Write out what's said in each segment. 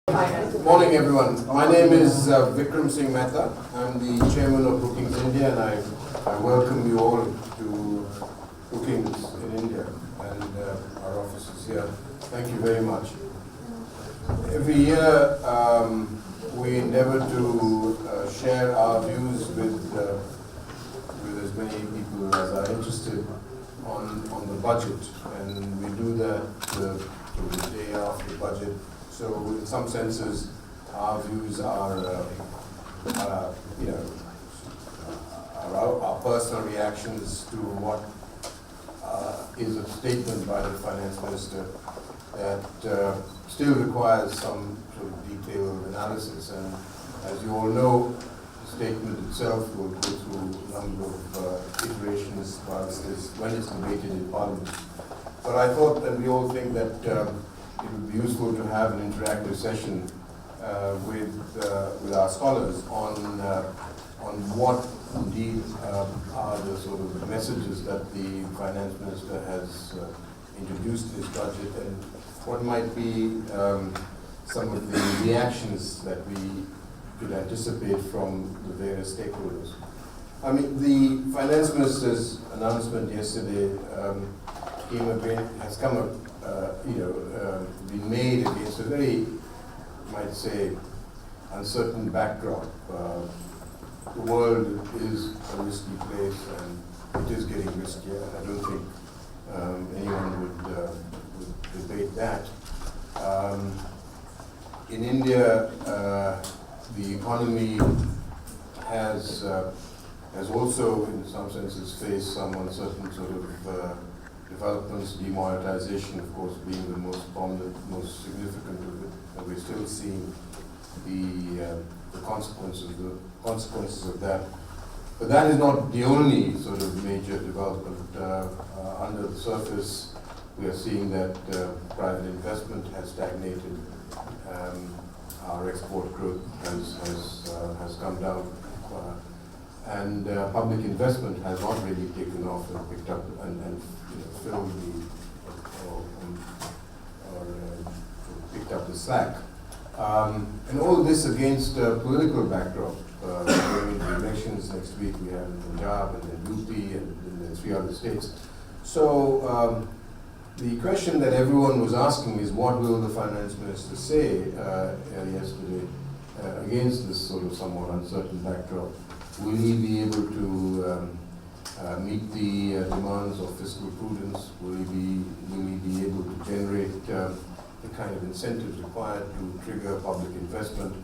Morning everyone. My name is Vikram Singh Mehta. I'm the chairman of Brookings India and I welcome you all to Brookings in India and our offices here. Thank you very much. Every year we endeavor to share our views with as many people as are interested on the budget, and we do that the day after the budget. So in some senses, our views are, our personal reactions to what is a statement by the finance minister that still requires some sort of detailed analysis. And as you all know, the statement itself will go through a number of iterations when it's debated in Parliament. But I thought that we all think that it would be useful to have an interactive session with our scholars on what indeed are the sort of messages that the finance minister has introduced in his budget, and what might be some of the reactions that we could anticipate from the various stakeholders. I mean, the finance minister's announcement yesterday has been made against a very, you might say, uncertain backdrop. The world is a risky place and it is getting riskier, and I don't think anyone would debate that. In India, the economy has also, in some senses, faced some uncertain sort of developments, demonetization, of course, being the most prominent, most significant of it, and we're still seeing the consequences of that. But that is not the only sort of major development. Under the surface, we are seeing that private investment has stagnated. Our export growth has come down. And public investment has not really taken off and picked up and filled picked up the slack. And all this against a political backdrop. Going into elections next week, we have in Punjab and in UP and in 3 other states. So the question that everyone was asking is, what will the finance minister say yesterday against this sort of somewhat uncertain backdrop? Will he be able to meet the demands of fiscal prudence? Will he be able to generate the kind of incentives required to trigger public investment?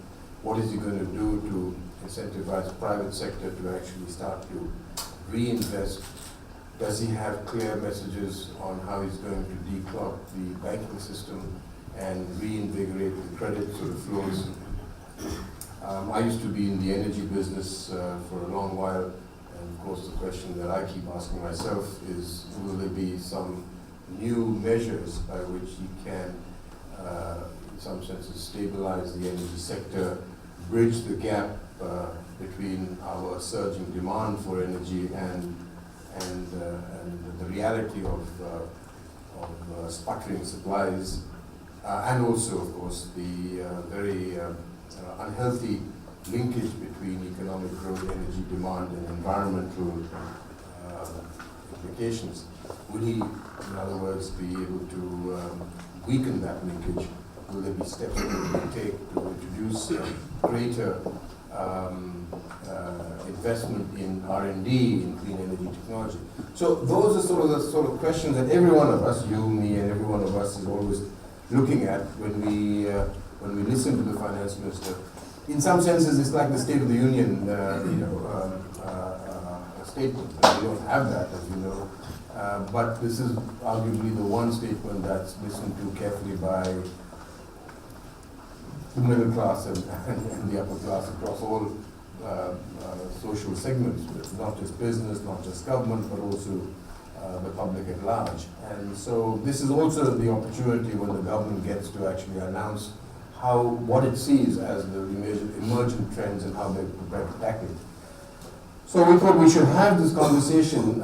What is he going to do to incentivize the private sector to actually start to reinvest? Does he have clear messages on how he's going to declog the banking system and reinvigorate the credit sort of flows? I used to be in the energy business for a long while, and of course the question that I keep asking myself is, will there be some new measures by which he can, in some senses, stabilize the energy sector, bridge the gap between our surging demand for energy and the reality of sputtering supplies, and also, of course, the very unhealthy linkage between economic growth, energy demand, and environmental implications. Will he, in other words, be able to weaken that linkage? Will there be steps that he will take to introduce greater investment in R&D, in clean energy technology? So those are the sort of questions that every one of us, you, me, and every one of us, is always looking at when we listen to the finance minister. In some senses, it's like the State of the Union, statement. We don't have that, as you know. But this is arguably the one statement that's listened to carefully by the middle class and the upper class across all social segments, not just business, not just government, but also the public at large. And so this is also the opportunity when the government gets to actually announce what it sees as the emergent trends and how they're prepared to tackle it. So we thought we should have this conversation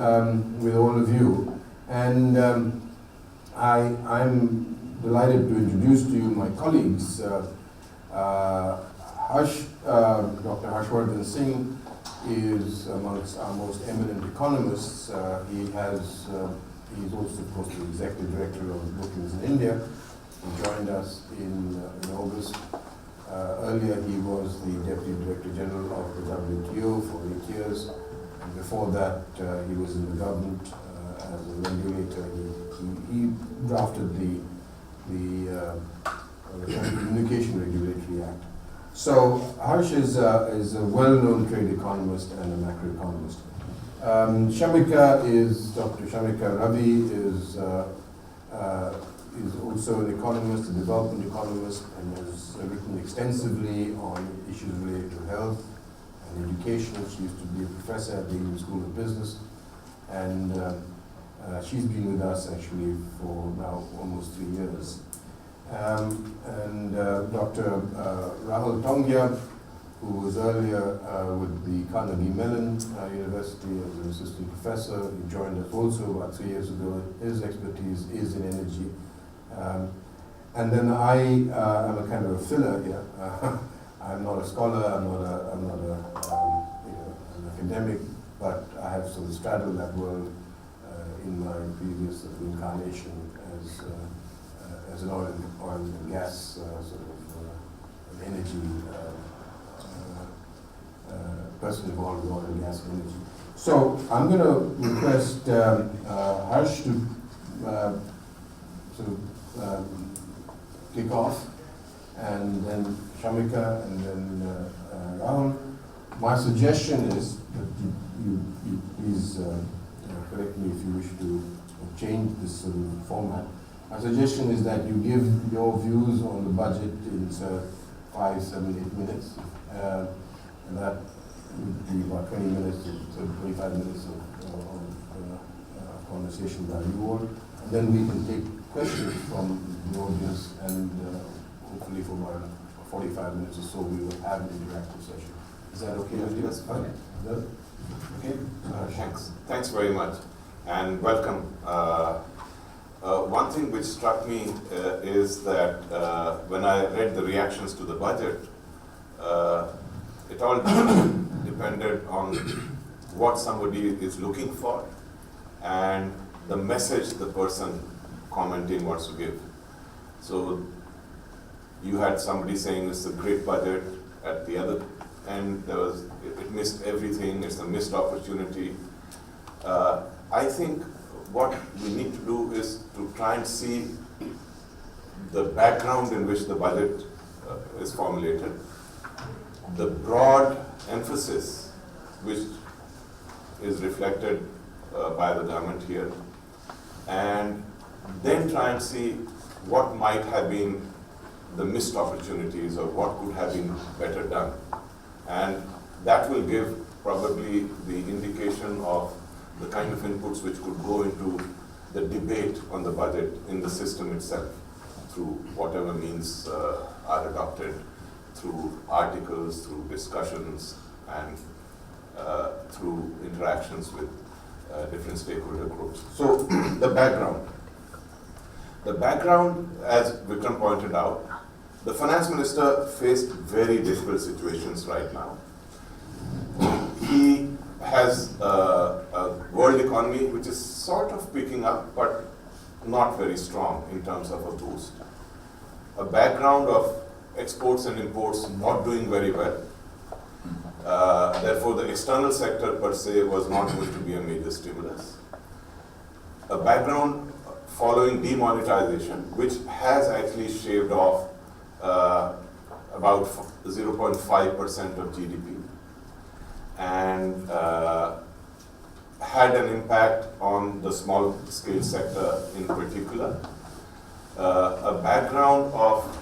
with all of you, and I'm delighted to introduce to you my colleagues Dr. Harshvardhan Singh is amongst our most eminent economists. He's also, of course, the executive director of Brookings India. He joined us in August. Earlier, he was the Deputy Director General of the WTO for 8 years. And before that, he was in the government as a regulator. He drafted the Communication Regulatory Act. So Harsh is a well-known trade economist and a macroeconomist. Dr. Shamika Ravi is also an economist, a development economist, and has written extensively on issues related to health and education. She used to be a professor at the Indian School of Business, and she's been with us actually for now almost 3 years. And Dr. Rahul Tongia, who was earlier with the Carnegie Mellon University as an assistant professor. He joined us also about 3 years ago. His expertise is in energy. And then I am a kind of a filler here. I'm not a scholar, I'm not an academic, but I have sort of straddled that world in my previous incarnation as an oil and gas sort of energy person involved in oil and gas energy. So I'm going to request Harsh to sort of kick off, and then Shamika, and then Rahul. My suggestion is that you please correct me if you wish to change this sort of format. My suggestion is that you give your views on the budget in 5, 7, 8 minutes, and that would be about 20 minutes to 25 minutes of conversation by you all. And then we can take questions from the audience, and hopefully for about 45 minutes or so we will have an interactive session. Is that okay with you? That's fine. Okay? Thanks. Thanks very much, and welcome. One thing which struck me is that when I read the reactions to the budget, it all depended on what somebody is looking for and the message the person commenting wants to give. So you had somebody saying it's a great budget. At the other end, it missed everything. It's a missed opportunity. I think what we need to do is to try and see the background in which the budget is formulated, the broad emphasis which is reflected by the government here, and then try and see what might have been the missed opportunities or what could have been better done. And that will give probably the indication of the kind of inputs which could go into the debate on the budget in the system itself, through whatever means are adopted, through articles, through discussions, and through interactions with different stakeholder groups. So the background. The background, as Vikram pointed out, the finance minister faced very difficult situations right now. He has a world economy which is sort of picking up, but not very strong in terms of a boost. A background of exports and imports not doing very well. Therefore, the external sector per se was not going to be a major stimulus. A background following demonetization, which has actually shaved off about 0.5% of GDP, and had an impact on the small scale sector in particular. A background of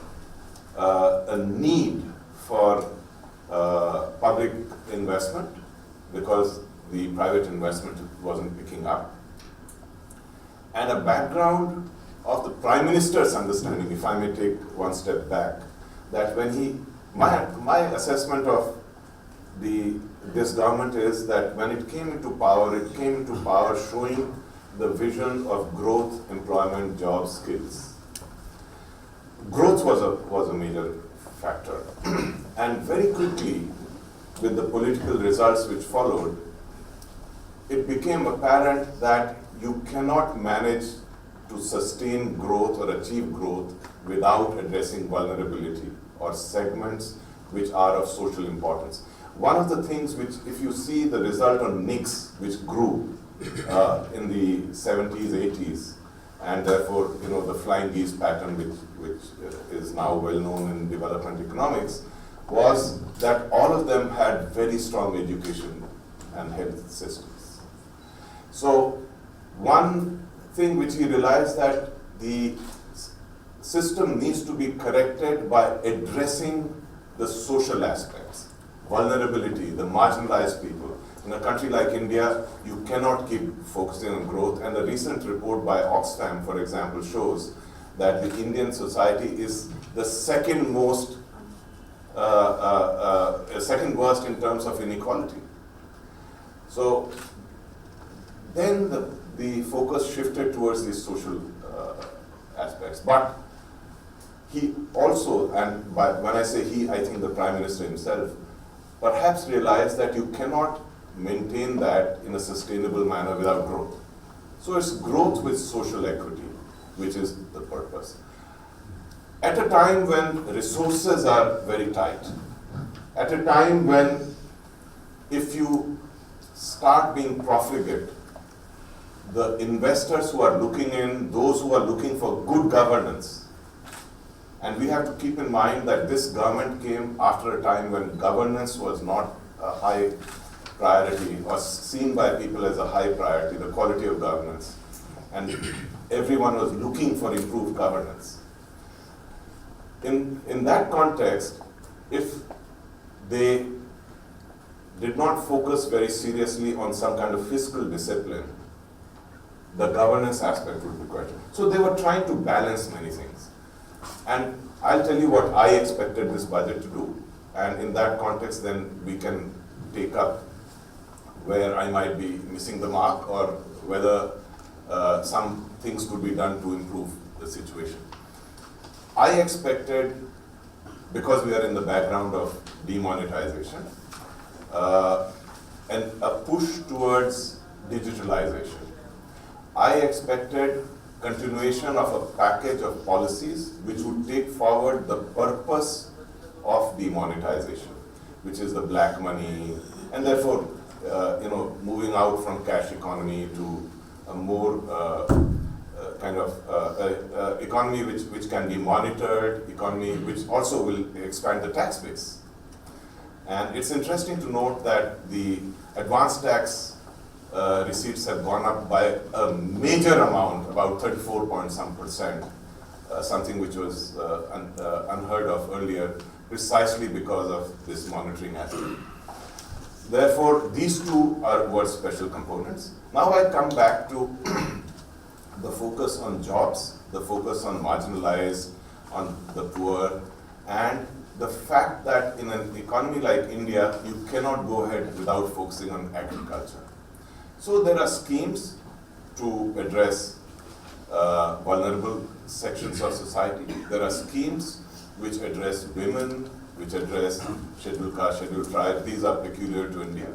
a need for public investment because the private investment wasn't picking up. And a background of the Prime Minister's understanding, if I may take one step back, that when my assessment of this government is that when it came into power showing the vision of growth, employment, jobs, skills. Growth was a major factor. And very quickly, with the political results which followed, it became apparent that you cannot manage to sustain growth or achieve growth without addressing vulnerability or segments which are of social importance. One of the things which, if you see the result on NICS, which grew in the 70s, 80s, and therefore, the flying geese pattern, which is now well known in development economics, was that all of them had very strong education and health systems. So one thing which he realized, that the system needs to be corrected by addressing the social aspects, vulnerability, the marginalized people. In a country like India, you cannot keep focusing on growth. And the recent report by Oxfam, for example, shows that the Indian society is the second worst in terms of inequality. So then the focus shifted towards these social aspects. But he also, and when I say he, I think the Prime Minister himself, perhaps realized that you cannot maintain that in a sustainable manner without growth. So it's growth with social equity, which is the purpose. At a time when resources are very tight, at a time when if you start being profligate, the investors who are looking in, those who are looking for good governance, and we have to keep in mind that this government came after a time when governance was not a high priority, or seen by people as a high priority, the quality of governance, and everyone was looking for improved governance. In that context, if they did not focus very seriously on some kind of fiscal discipline, the governance aspect would be questioned. So they were trying to balance many things. And I'll tell you what I expected this budget to do. And in that context, then we can take up where I might be missing the mark, or whether some things could be done to improve the situation. I expected, because we are in the background of demonetization, and a push towards digitalization. I expected continuation of a package of policies which would take forward the purpose of demonetization, which is the black money, and therefore, moving out from cash economy to a more economy which can be monitored, economy which also will expand the tax base. And it's interesting to note that the advanced tax receipts have gone up by a major amount, about 34% something which was unheard of earlier, precisely because of this monitoring aspect. Therefore, these two were special components. Now I come back to the focus on jobs, the focus on marginalized, on the poor, and the fact that in an economy like India, you cannot go ahead without focusing on agriculture. So there are schemes to address vulnerable sections of society. There are schemes which address women, which address scheduled caste, scheduled tribe. These are peculiar to India.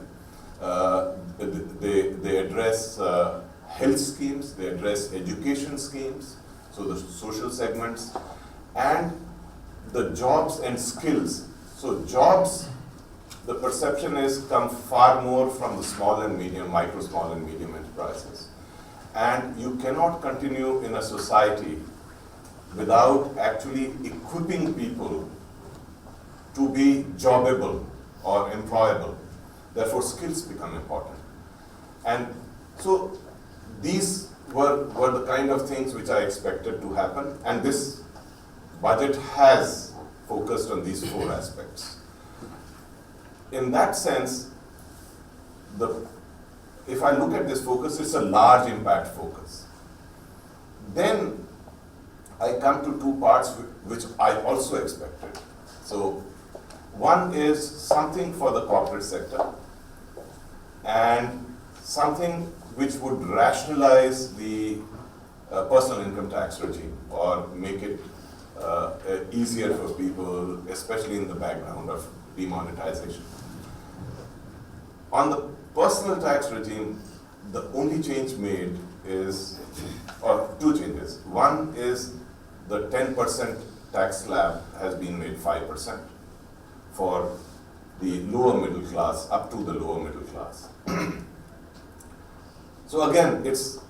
They address health schemes, they address education schemes, so the social segments, and the jobs and skills. So jobs, the perception is, come far more from the small and medium, micro, small and medium enterprises. And you cannot continue in a society without actually equipping people to be jobbable or employable. Therefore, skills become important. And so these were the kind of things which I expected to happen, and this budget has focused on these four aspects. In that sense, if I look at this focus, it's a large impact focus. Then I come to two parts which I also expected. So one is something for the corporate sector, and something which would rationalize the personal income tax regime, or make it easier for people, especially in the background of demonetization. On the personal tax regime, the only change made is, or two changes. One is the 10% tax slab has been made 5% for the lower middle class, up to the lower middle class. So again, it's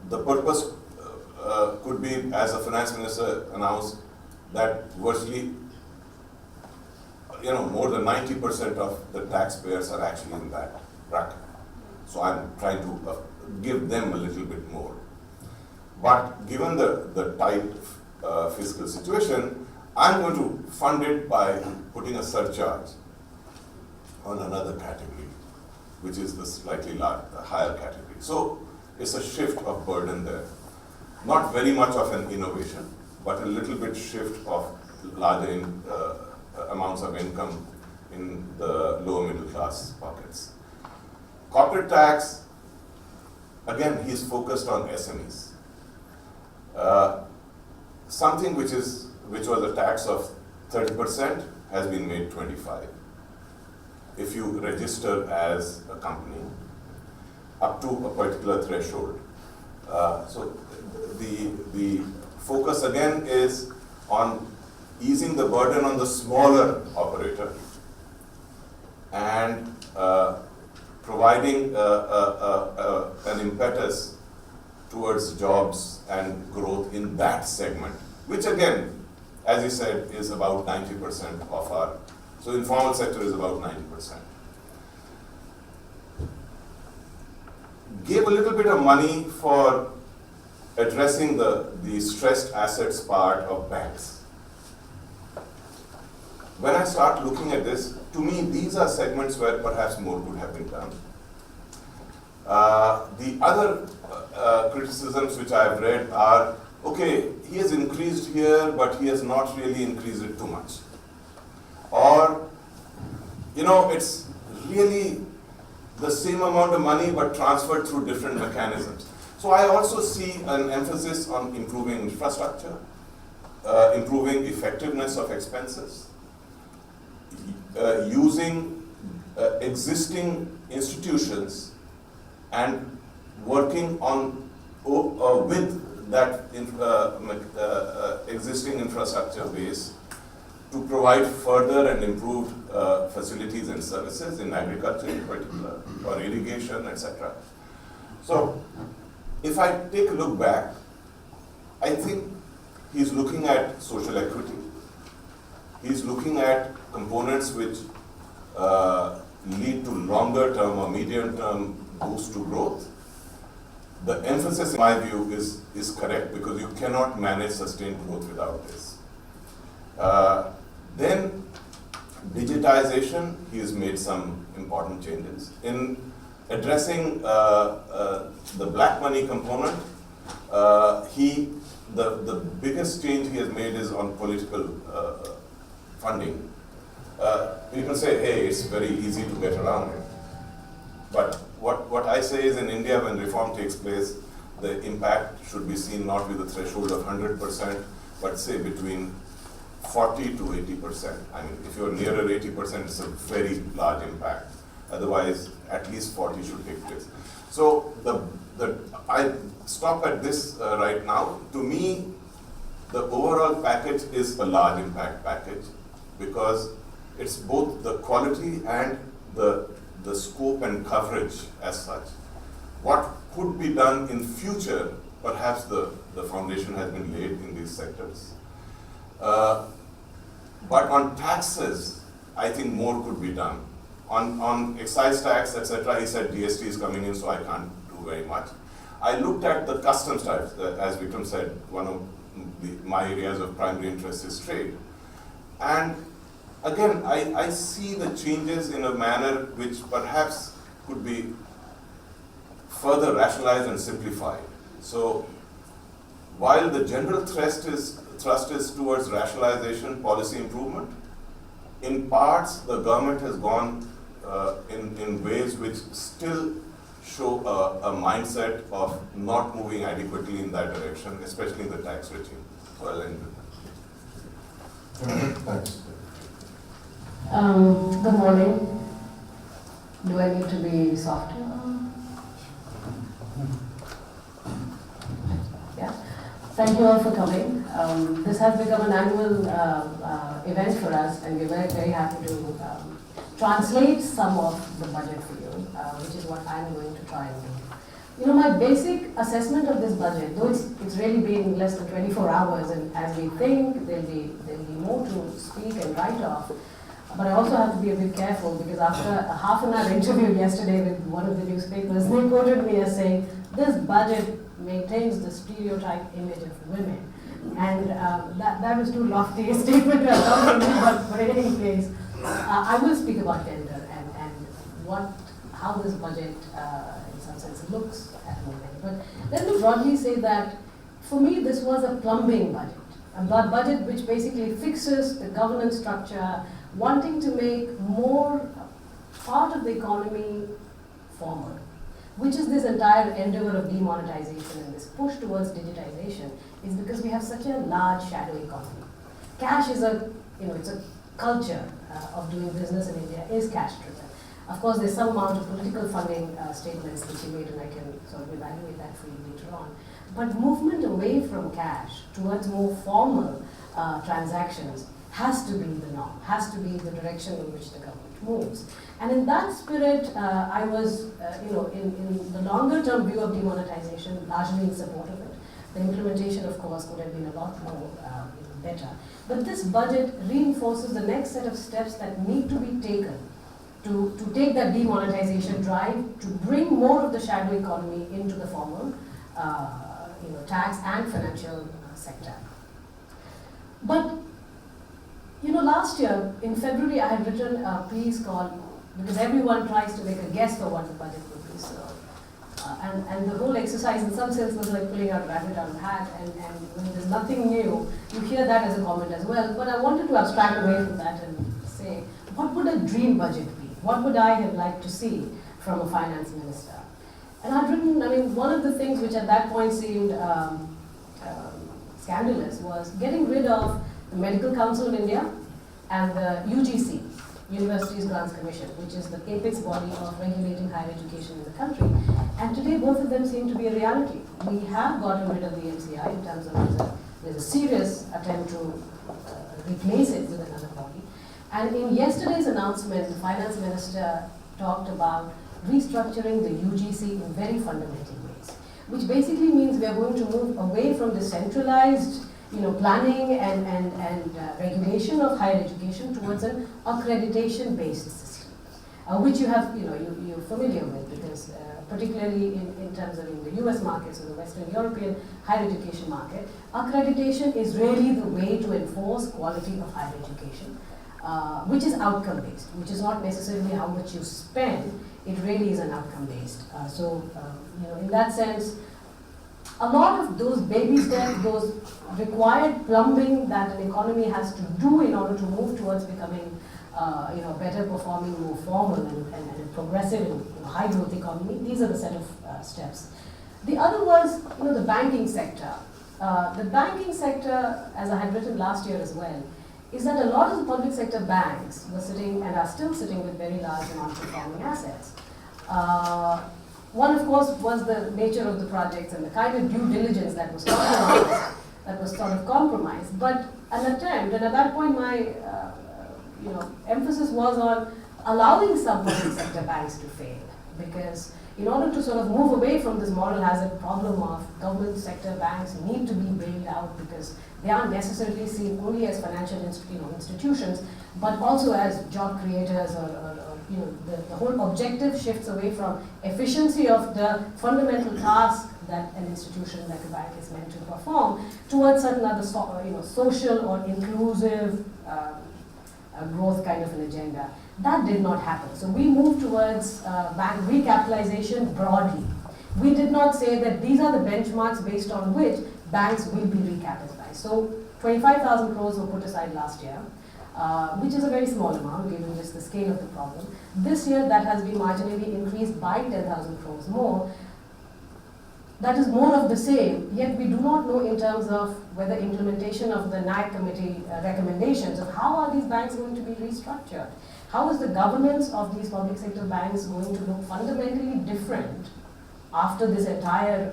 the purpose could be, as the finance minister announced, that virtually, more than 90% of the taxpayers are actually in that bracket. So I'm trying to give them a little bit more. But given the tight fiscal situation, I'm going to fund it by putting a surcharge on another category, which is the slightly higher category. So it's a shift of burden there. Not very much of an innovation, but a little bit shift of larger amounts of income in the lower middle class pockets. Corporate tax, again, he's focused on SMEs. Something which was a tax of 30% has been made 25%. If you register as a company up to a particular threshold. So the focus again is on easing the burden on the smaller operator and providing an impetus towards jobs and growth in that segment, which again, as you said, is about 90% of our, so informal sector is about 90%. Gave a little bit of money for addressing the stressed assets part of banks. When I start looking at this, to me, these are segments where perhaps more could have been done. The other criticisms which I've read are, okay, he has increased here, but he has not really increased it too much. Or, it's really the same amount of money, but transferred through different mechanisms. So I also see an emphasis on improving infrastructure, improving effectiveness of expenses, using existing institutions and working on with that existing infrastructure base to provide further and improved facilities and services in agriculture in particular, or irrigation, etc. So if I take a look back, I think he's looking at social equity. He's looking at components which lead to longer term or medium term boost to growth. The emphasis, in my view, is correct, because you cannot manage sustained growth without this. Then digitization, he has made some important changes. In addressing the black money component, the biggest change he has made is on political funding. People say, hey, it's very easy to get around it. But what I say is, in India, when reform takes place, the impact should be seen not with a threshold of 100%, but say between 40 to 80%. I mean, if you're nearer 80%, it's a very large impact. Otherwise, at least 40 should take place. So I stop at this right now. To me, the overall package is a large impact package, because it's both the quality and the scope and coverage as such. What could be done in future, perhaps the foundation has been laid in these sectors. But on taxes, I think more could be done. On excise tax, etc., he said GST is coming in, so I can't do very much. I looked at the customs types. As Vikram said, one of my areas of primary interest is trade. And again, I see the changes in a manner which perhaps could be further rationalized and simplified. So while the general thrust is towards rationalization, policy improvement, in parts the government has gone in ways which still show a mindset of not moving adequately in that direction, especially in the tax regime. So I'll end with that. Thanks. Good morning. Do I need to be softer? Yeah. Thank you all for coming. This has become an annual event for us, and we're very, very happy to translate some of the budget for you, which is what I'm going to try and do. You know, my basic assessment of this budget, though it's really been less than 24 hours, and as we think, there'll be more to speak and write off. But I also have to be a bit careful, because after a half an hour interview yesterday with one of the newspapers, they quoted me as saying, this budget maintains the stereotype image of women. And that was too lofty a statement to allow me, but in any case, I will speak about gender and how this budget, in some sense, looks at the moment. But let me broadly say that, for me, this was a plumbing budget. A budget which basically fixes the governance structure, wanting to make more part of the economy formal, which is this entire endeavor of demonetization and this push towards digitization, is because we have such a large shadow economy. Cash is it's a culture of doing business in India is cash driven. Of course, there's some amount of political funding statements which you made, and I can sort of evaluate that for you later on. But movement away from cash towards more formal transactions has to be the norm, has to be the direction in which the government moves. And in that spirit, I was, in the longer term view of demonetization, largely in support of it. The implementation, of course, could have been a lot more better. But this budget reinforces the next set of steps that need to be taken to take that demonetization drive, to bring more of the shadow economy into the formal tax and financial sector. But last year, in February, I had written a piece called, because everyone tries to make a guess for what the budget would be, so, and the whole exercise in some sense was like pulling out a rabbit out of a hat, and when there's nothing new, you hear that as a comment as well. But I wanted to abstract away from that and say, what would a dream budget be? What would I have liked to see from a finance minister? And I'd written, one of the things which at that point seemed scandalous was getting rid of the Medical Council of India and the UGC, Universities Grants Commission, which is the apex body of regulating higher education in the country. And today both of them seem to be a reality. We have gotten rid of the MCI in terms of there's a serious attempt to replace it with another body. And in yesterday's announcement, the finance minister talked about restructuring the UGC in very fundamental ways, which basically means we are going to move away from the centralized planning and regulation of higher education towards an accreditation-based system, which you're familiar with, because particularly in terms of in the US markets or the Western European higher education market, accreditation is really the way to enforce quality of higher education, which is outcome-based, which is not necessarily how much you spend. It really is an outcome-based. In that sense, a lot of those baby steps, those required plumbing that an economy has to do in order to move towards becoming, better performing, more formal and progressive and high growth economy, these are the set of steps. The other was, the banking sector. The banking sector, as I had written last year as well, is that a lot of the public sector banks were sitting and are still sitting with very large non-performing assets. One, of course, was the nature of the projects and the kind of due diligence that was compromised, but an attempt, and at that point my emphasis was on allowing some public sector banks to fail, because in order to sort of move away from this moral hazard problem of government sector banks need to be bailed out because they aren't necessarily seen only as financial institutions, but also as job creators or the whole objective shifts away from efficiency of the fundamental task that an institution like a bank is meant to perform towards certain other social or inclusive growth kind of an agenda. That did not happen. So we moved towards bank recapitalization broadly. We did not say that these are the benchmarks based on which banks will be recapitalized. So 25,000 crores were put aside last year. which is a very small amount given just the scale of the problem. This year that has been marginally increased by 10,000 crores more. That is more of the same, yet we do not know in terms of whether implementation of the NAC committee recommendations of how are these banks going to be restructured. How is the governance of these public sector banks going to look fundamentally different after this entire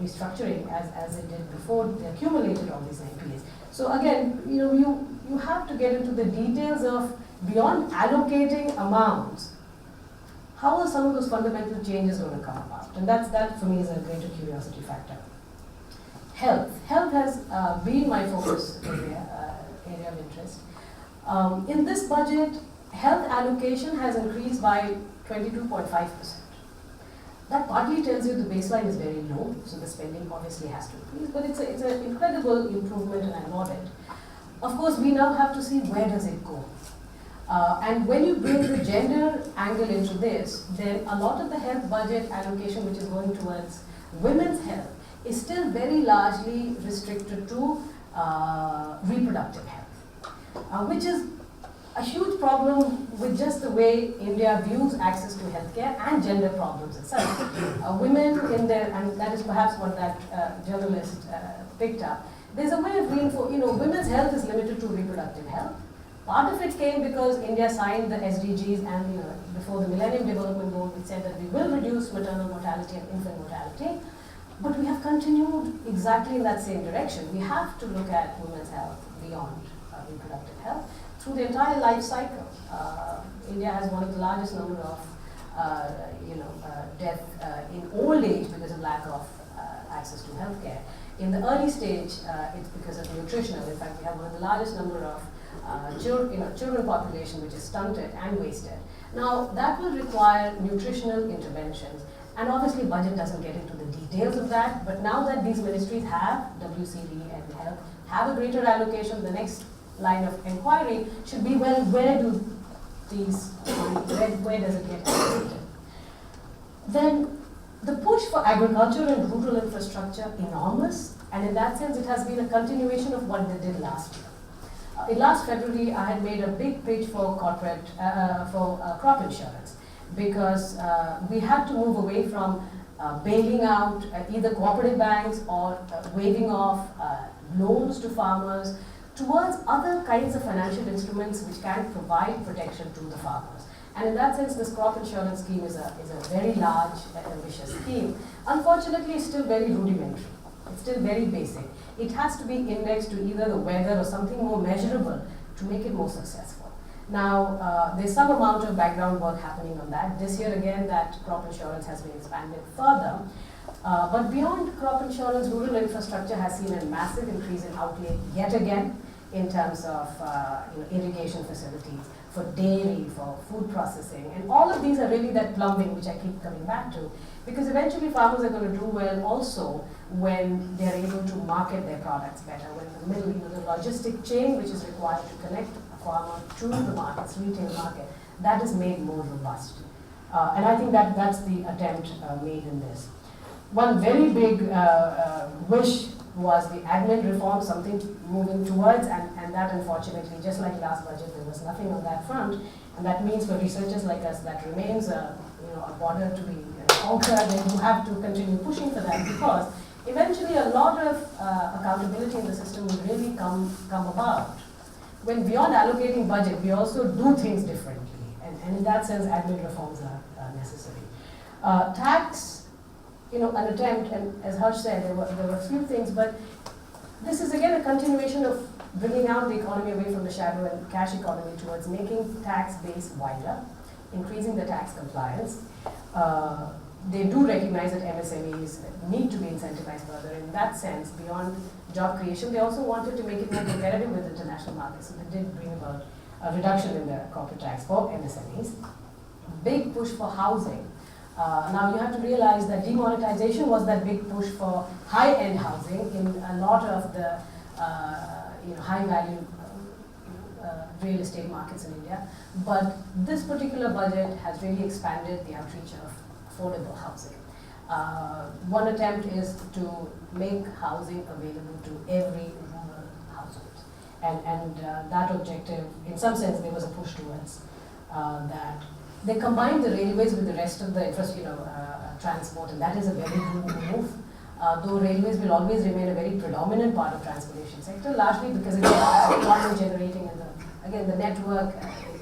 restructuring as it did before they accumulated all these NPAs. So again, you have to get into the details of beyond allocating amounts, how are some of those fundamental changes going to come about? And that for me is a greater curiosity factor. Health. Health has been my focus area of interest. In this budget, health allocation has increased by 22.5%. That partly tells you the baseline is very low, so the spending obviously has to increase, but it's an incredible improvement and I laud it. Of course, we now have to see where does it go. And when you bring the gender angle into this, then a lot of the health budget allocation which is going towards women's health is still very largely restricted to reproductive health, which is a huge problem with just the way India views access to healthcare and gender problems itself. Women in their, and that is perhaps what that journalist picked up, there's a way of reinforcing, women's health is limited to reproductive health. Part of it came because India signed the SDGs and before the Millennium Development Goal, which said that we will reduce maternal mortality and infant mortality. But we have continued exactly in that same direction. We have to look at women's health beyond reproductive health through the entire life cycle. India has one of the largest number of death in old age because of lack of access to healthcare. In the early stage, it's because of nutritional. In fact, we have one of the largest number of children population which is stunted and wasted. Now, that will require nutritional interventions. And obviously, budget doesn't get into the details of that. But now that these ministries have, WCD and health, have a greater allocation, the next line of inquiry should be, well, where do these, where does it get allocated? Then the push for agriculture and rural infrastructure, enormous. And in that sense, it has been a continuation of what they did last year. In last February, I had made a big pitch for corporate, crop insurance because we had to move away from bailing out either cooperative banks or waiving off loans to farmers towards other kinds of financial instruments which can provide protection to the farmers. And in that sense, this crop insurance scheme is a very large and ambitious scheme. Unfortunately, it's still very rudimentary. It's still very basic. It has to be indexed to either the weather or something more measurable to make it more successful. Now, there's some amount of background work happening on that. This year, again, that crop insurance has been expanded further. But beyond crop insurance, rural infrastructure has seen a massive increase in outlay yet again in terms of irrigation facilities, for dairy, for food processing. And all of these are really that plumbing, which I keep coming back to. Because eventually farmers are going to do well also when they're able to market their products better, when the middle, the logistic chain which is required to connect a farmer to the markets, retail market, that is made more robust. And I think that's the attempt made in this. One very big wish was the admin reform, something moving towards, and that unfortunately, just like last budget, there was nothing on that front. And that means for researchers like us, that remains a border to be conquered, and you have to continue pushing for that because eventually a lot of accountability in the system will really come about. When beyond allocating budget, we also do things differently. And in that sense, admin reforms are necessary. Tax, an attempt, and as Harsh said, there were a few things, but this is again a continuation of bringing out the economy away from the shadow and cash economy towards making tax base wider, increasing the tax compliance. They do recognize that MSMEs need to be incentivized further. In that sense, beyond job creation, they also wanted to make it more competitive with international markets. So they did bring about a reduction in the corporate tax for MSMEs. Big push for housing. Now you have to realize that demonetization was that big push for high-end housing in a lot of the high-value real estate markets in India. But this particular budget has really expanded the outreach of affordable housing. One attempt is to make housing available to every rural household. And that objective, in some sense, there was a push towards that. They combined the railways with the rest of the transport, and that is a very good move. Though railways will always remain a very predominant part of transportation sector, largely because it's employment generating, and again the network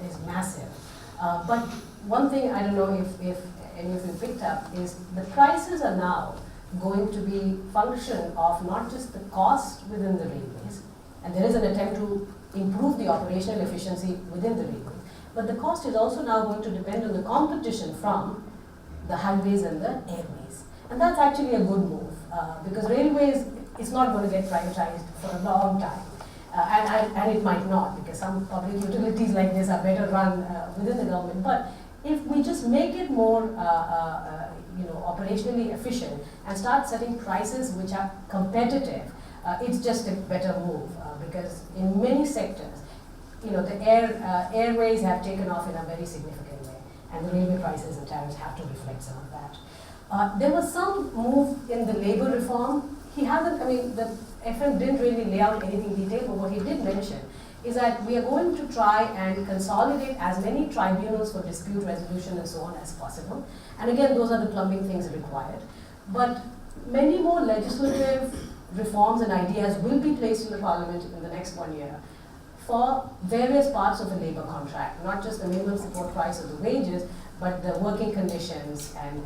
is massive. But one thing I don't know if any of you picked up is the prices are now going to be function of not just the cost within the railways, and there is an attempt to improve the operational efficiency within the railways, but the cost is also now going to depend on the competition from the highways and the airways. And that's actually a good move, because railways is not going to get privatized for a long time. And it might not, because some public utilities like this are better run within the government. But if we just make it more operationally efficient and start setting prices which are competitive, it's just a better move, because in many sectors, the airways have taken off in a very significant way, and the railway prices and tariffs have to reflect some of that. There was some move in the labor reform. The FM didn't really lay out anything detailed, but what he did mention is that we are going to try and consolidate as many tribunals for dispute resolution and so on as possible. And again, those are the plumbing things required. But many more legislative reforms and ideas will be placed in the parliament in the next 1 year for various parts of the labor contract, not just the minimum support price or the wages, but the working conditions and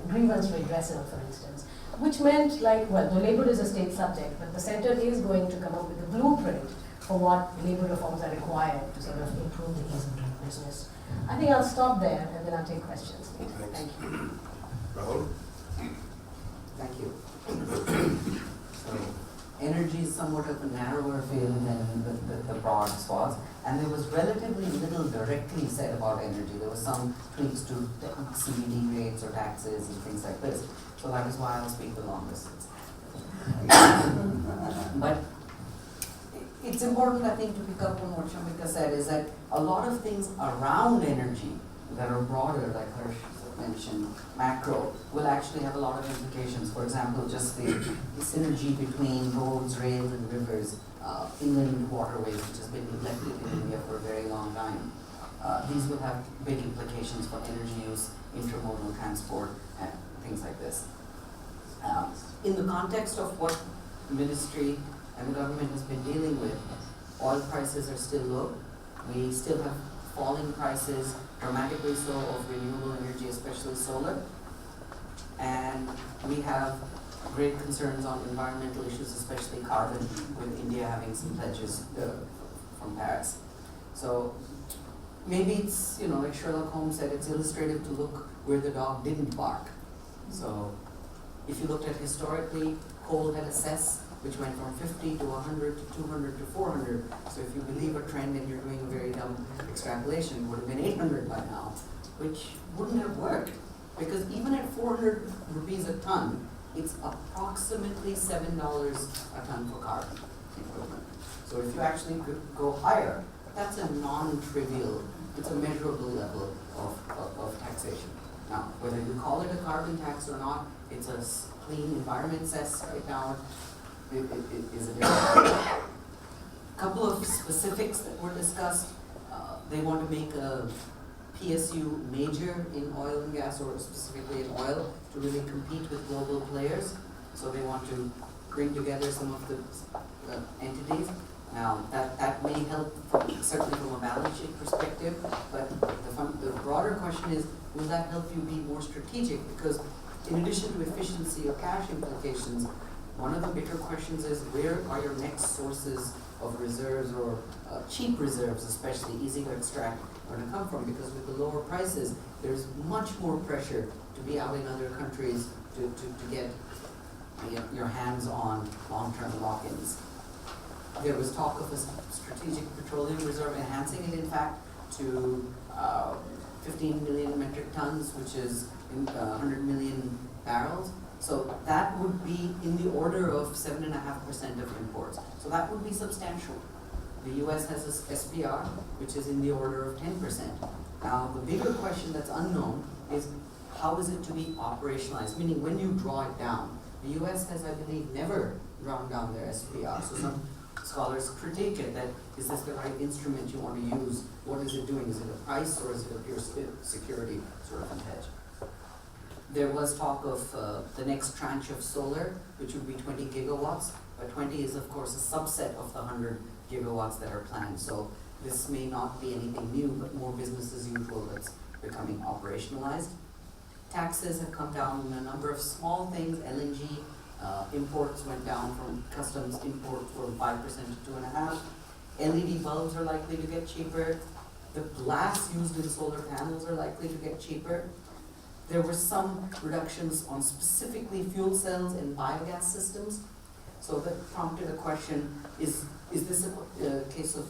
grievance redressal, for instance. Which meant, the labor is a state subject, but the center is going to come up with a blueprint for what labor reforms are required to sort of improve the ease of doing business. I think I'll stop there and then I'll take questions. Thank you. Rahul? Thank you. So, energy is somewhat of a narrower field than the broad swaths, and there was relatively little directly said about energy. There was some tweaks to CBD rates or taxes and things like this. So that is why I'll speak the longest. But it's important, I think, to pick up on what Shamika said, is that a lot of things around energy that are broader, like Harsh mentioned, macro, will actually have a lot of implications. For example, just the synergy between roads, rail, and rivers, inland waterways, which has been neglected in India for a very long time. These will have big implications for energy use, intermodal transport, and things like this. In the context of what the ministry and the government has been dealing with, oil prices are still low. We still have falling prices, dramatically so, of renewable energy, especially solar. And we have great concerns on environmental issues, especially carbon, with India having some pledges from Paris. So maybe it's, like Sherlock Holmes said, it's illustrative to look where the dog didn't bark. So if you looked at historically, coal had a cess, which went from 50 to 100 to 200 to 400. So if you believe a trend and you're doing a very dumb extrapolation, it would have been 800 by now, which wouldn't have worked. Because even at 400 rupees a ton, it's approximately $7 a ton for carbon equivalent. So if you actually could go higher, that's a non-trivial, it's a measurable level of taxation. Now, whether you call it a carbon tax or not, it's a clean environment cess right now. It is a different couple of specifics that were discussed. They want to make a PSU major in oil and gas, or specifically in oil, to really compete with global players. So they want to bring together some of the entities. Now, that may help, certainly from a balance sheet perspective, but the broader question is, will that help you be more strategic? Because in addition to efficiency or cash implications, one of the bigger questions is, where are your next sources of reserves, or cheap reserves, especially easy to extract, going to come from? Because with the lower prices, there's much more pressure to be out in other countries to get your hands on long-term lock-ins. There was talk of a strategic petroleum reserve, enhancing it in fact to 15 million metric tons, which is 100 million barrels. So that would be in the order of 7.5% of imports. So that would be substantial. The US has a SPR, which is in the order of 10%. Now, the bigger question that's unknown is, how is it to be operationalized? Meaning, when you draw it down, the US has, I believe, never drawn down their SPR. So some scholars critique it, that is this the right instrument you want to use? What is it doing? Is it a price or is it a pure security sort of hedge? There was talk of the next tranche of solar, which would be 20 gigawatts, but 20 is of course a subset of the 100 gigawatts that are planned. So this may not be anything new, but more business as usual that's becoming operationalized. Taxes have come down on a number of small things. LNG imports went down from customs import from 5% to 2.5%. LED bulbs are likely to get cheaper. The glass used in solar panels are likely to get cheaper. There were some reductions on specifically fuel cells and biogas systems. So that prompted a question, is this a case of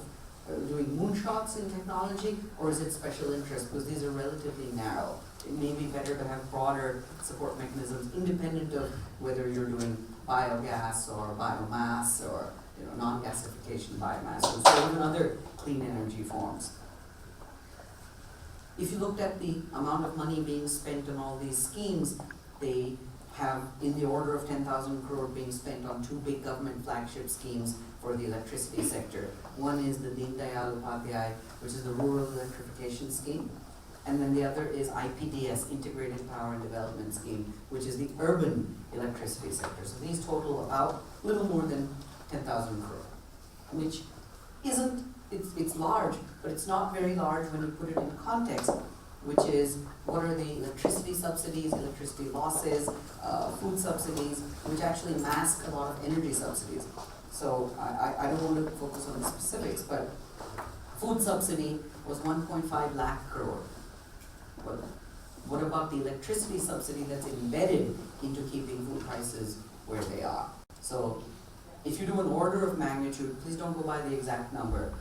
doing moonshots in technology, or is it special interest? Because these are relatively narrow. It may be better to have broader support mechanisms independent of whether you're doing biogas or biomass or non-gasification biomass, and so even other clean energy forms. If you looked at the amount of money being spent on all these schemes, they have in the order of 10,000 crore being spent on two big government flagship schemes for the electricity sector. One is the Deen Dayal Upadhyay, which is the Rural Electrification Scheme, and then the other is IPDS, Integrated Power and Development Scheme, which is the urban electricity sector. So these total about a little more than 10,000 crore, which isn't, it's large, but it's not very large when you put it in context, which is what are the electricity subsidies, electricity losses, food subsidies, which actually mask a lot of energy subsidies. So I don't want to focus on the specifics, but food subsidy was 1.5 lakh crore. But what about the electricity subsidy that's embedded into keeping food prices where they are? So if you do an order of magnitude, please don't go by the exact number.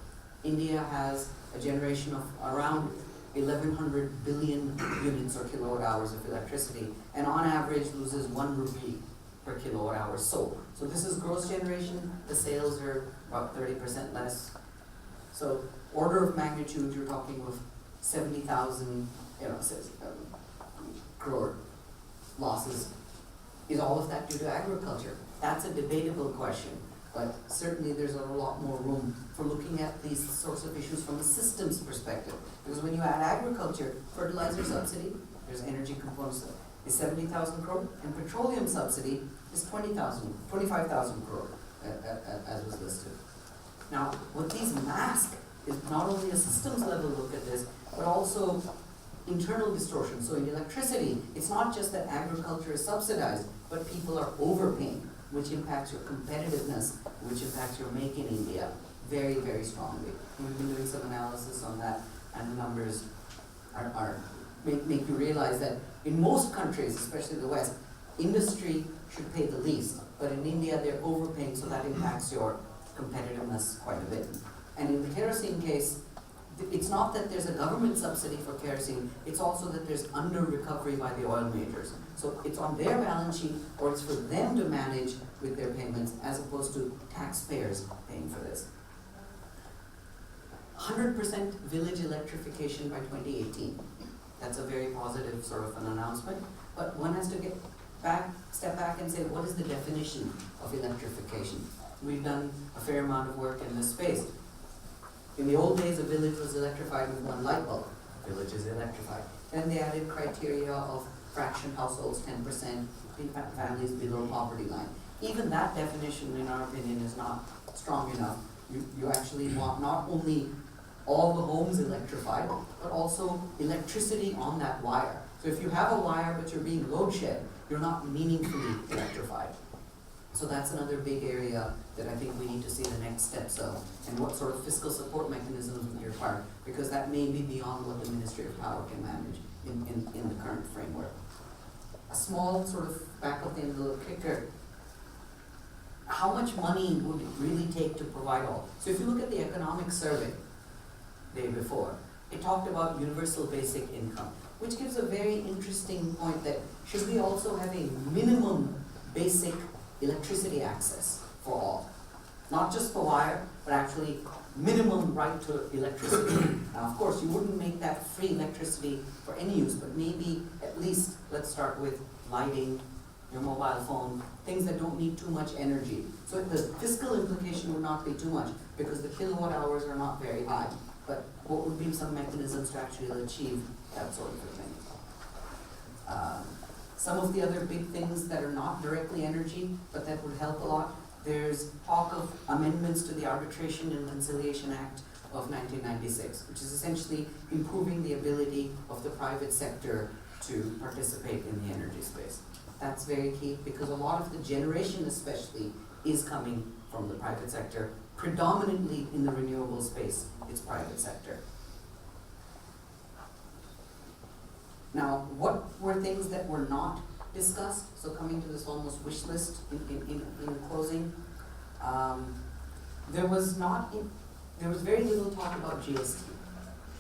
India has a generation of around 1,100 billion units or kilowatt hours of electricity, and on average loses 1 rupee per kilowatt hour sold. So this is gross generation, the sales are about 30% less. So order of magnitude, you're talking of 70,000 crore losses. Is all of that due to agriculture? That's a debatable question, but certainly there's a lot more room for looking at these sorts of issues from a systems perspective. Because when you add agriculture, fertilizer subsidy, there's energy components, is 70,000 crore, and petroleum subsidy is 25,000 crore, as was listed. Now, what these mask is not only a systems level look at this, but also internal distortion. So in electricity, it's not just that agriculture is subsidized, but people are overpaying, which impacts your competitiveness, which impacts your make in India very, very strongly. We've been doing some analysis on that, and the numbers make you realize that in most countries, especially the West, industry should pay the least, but in India they're overpaying, so that impacts your competitiveness quite a bit. And in the kerosene case, it's not that there's a government subsidy for kerosene, it's also that there's under recovery by the oil majors. So it's on their balance sheet, or it's for them to manage with their payments, as opposed to taxpayers paying for this. 100% village electrification by 2018. That's a very positive sort of an announcement, but one has to step back and say, what is the definition of electrification? We've done a fair amount of work in this space. In the old days, a village was electrified with one light bulb. Village is electrified. Then they added criteria of fraction households, 10%, families below poverty line. Even that definition, in our opinion, is not strong enough. You actually want not only all the homes electrified, but also electricity on that wire. So if you have a wire but you're being load shed, you're not meaningfully electrified. So that's another big area that I think we need to see the next steps of, and what sort of fiscal support mechanisms would be required, because that may be beyond what the Ministry of Power can manage in the current framework. A small sort of back of the envelope kicker, how much money would it really take to provide all? So if you look at the economic survey day before, it talked about universal basic income, which gives a very interesting point that should we also have a minimum basic electricity access for all? Not just for wire, but actually minimum right to electricity. Now, of course, you wouldn't make that free electricity for any use, but maybe at least let's start with lighting, your mobile phone, things that don't need too much energy. So the fiscal implication would not be too much because the kilowatt hours are not very high. But what would be some mechanisms to actually achieve that sort of a thing? Some of the other big things that are not directly energy, but that would help a lot, there's talk of amendments to the Arbitration and Conciliation Act of 1996, which is essentially improving the ability of the private sector to participate in the energy space. That's very key because a lot of the generation especially is coming from the private sector, predominantly in the renewable space, it's private sector. Now, what were things that were not discussed? So coming to this almost wish list in closing, there was very little talk about GST.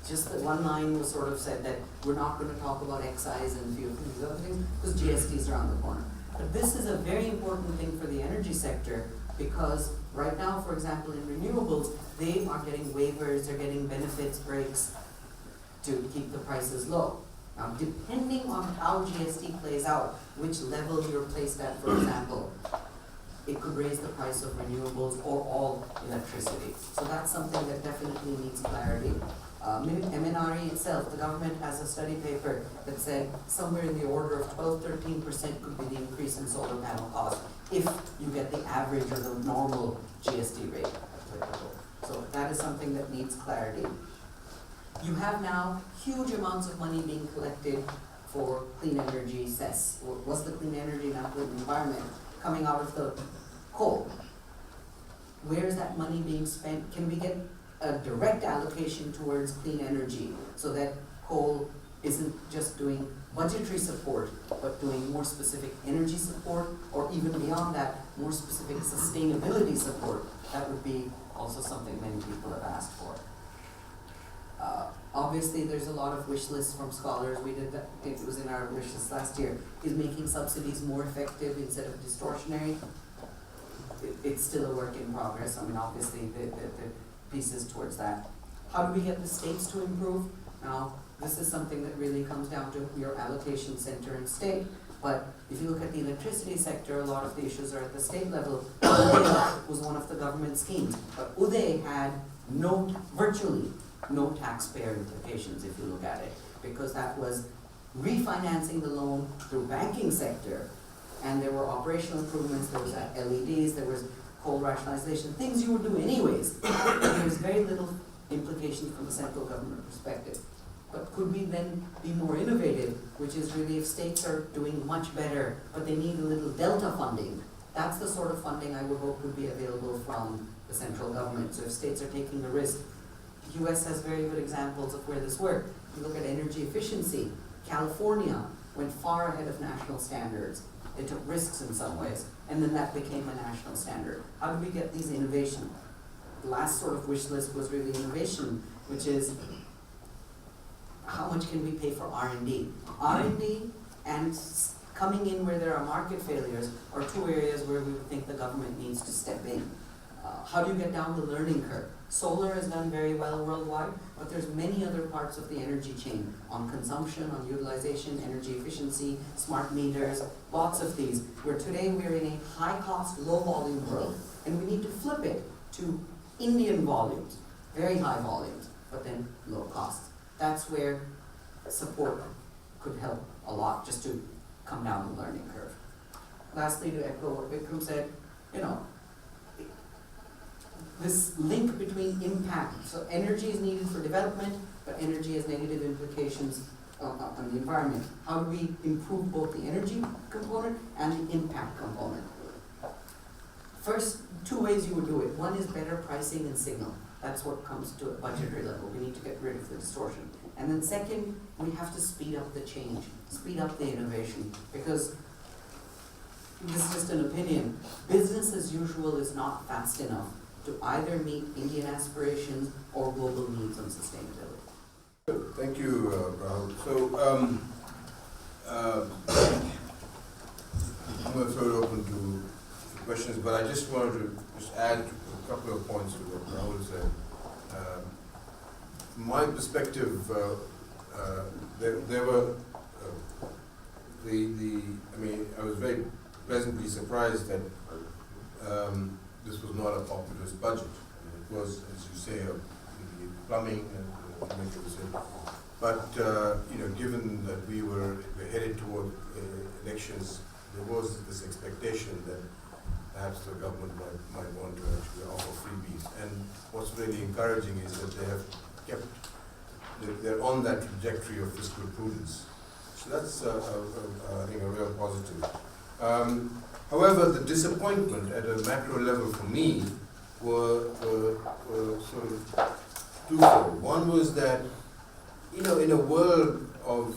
Just that one line was sort of said that we're not going to talk about excise and a few of these other things because GST is around the corner. But this is a very important thing for the energy sector because right now, for example, in renewables, they are getting waivers, they're getting benefits breaks to keep the prices low. Now, depending on how GST plays out, which level you're placed at, for example, it could raise the price of renewables or all electricity. So that's something that definitely needs clarity. MNRE itself, the government has a study paper that said somewhere in the order of 12-13% could be the increase in solar panel cost if you get the average or the normal GST rate applicable. So that is something that needs clarity. You have now huge amounts of money being collected for clean energy cess. What's the clean energy, not clean environment, coming out of the coal? Where is that money being spent? Can we get a direct allocation towards clean energy so that coal isn't just doing budgetary support, but doing more specific energy support, or even beyond that, more specific sustainability support? That would be also something many people have asked for. Obviously, there's a lot of wish lists from scholars. We did that, it was in our wish list last year, is making subsidies more effective instead of distortionary. It's still a work in progress. I mean, obviously, the pieces towards that. How do we get the states to improve? Now, this is something that really comes down to your allocation center and state. But if you look at the electricity sector, a lot of the issues are at the state level. UDAY was one of the government schemes, but UDAY had virtually no taxpayer implications if you look at it, because that was refinancing the loan through banking sector, and there were operational improvements, there was LEDs, there was coal rationalization, things you would do anyways. There was very little implications from the central government perspective. But could we then be more innovative, which is really if states are doing much better, but they need a little delta funding, that's the sort of funding I would hope would be available from the central government. So if states are taking a risk, the US has very good examples of where this worked. You look at energy efficiency. California went far ahead of national standards. They took risks in some ways, and then that became a national standard. How do we get these innovation? The last sort of wish list was really innovation, which is how much can we pay for R&D? R&D and coming in where there are market failures are two areas where we would think the government needs to step in. How do you get down the learning curve? Solar has done very well worldwide, but there's many other parts of the energy chain on consumption, on utilization, energy efficiency, smart meters, lots of these, where today we're in a high-cost, low-volume world, and we need to flip it to Indian volumes, very high volumes, but then low cost. That's where support could help a lot, just to come down the learning curve. Lastly, to echo what Vikram said, this link between impact. So energy is needed for development, but energy has negative implications on the environment. How do we improve both the energy component and the impact component? First, two ways you would do it. One is better pricing and signal. That's what comes to a budgetary level. We need to get rid of the distortion. And then second, we have to speed up the change, speed up the innovation, because this is just an opinion. Business as usual is not fast enough to either meet Indian aspirations or global needs on sustainability. Thank you, Rahul. So, I'm going to throw it open to questions, but I just wanted to add a couple of points to what Rahul said. From my perspective, there were I was very pleasantly surprised that this was not a populist budget. It was, as you say, the plumbing and but given that we're headed toward elections, there was this expectation that perhaps the government might want to actually offer freebies. And what's really encouraging is that they have they're on that trajectory of fiscal prudence. So that's, I think, a real positive. However, the disappointment at a macro level for me were sort of twofold. One was that, in a world of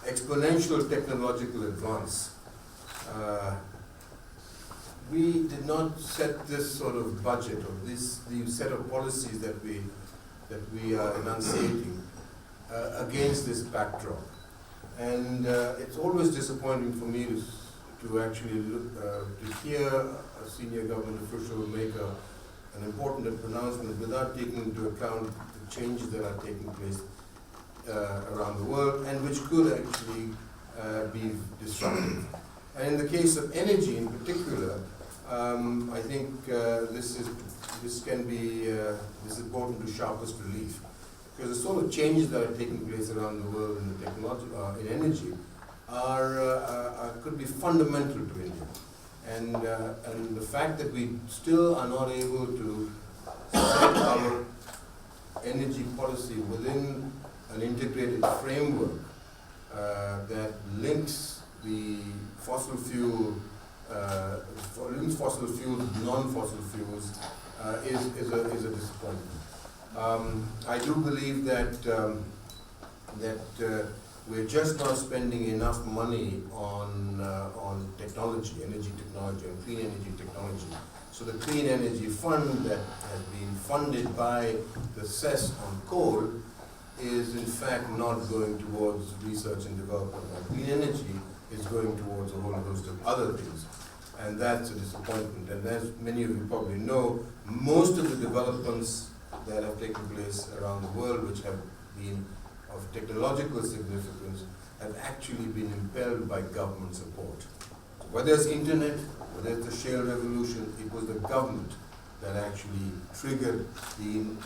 exponential technological advance, we did not set this sort of budget or these set of policies that we are enunciating against this backdrop. And it's always disappointing for me to actually to hear a senior government official make an important pronouncement without taking into account the changes that are taking place around the world and which could actually be disruptive. And in the case of energy in particular, I think this is important to sharpest relief, because the sort of changes that are taking place around the world in the technology, in energy, could be fundamental to India, and the fact that we still are not able to set our energy policy within an integrated framework that links the fossil fuel, fossil fuels with non-fossil fuels is a disappointment. I do believe that we're just not spending enough money on technology, energy technology, and clean energy technology. So the Clean Energy Fund that has been funded by the cess on coal is in fact not going towards research and development on clean energy, is going towards a whole host of other things. And that's a disappointment. And as many of you probably know, most of the developments that have taken place around the world, which have been of technological significance, have actually been impelled by government support. So whether it's internet, whether it's the shale revolution, it was the government that actually triggered and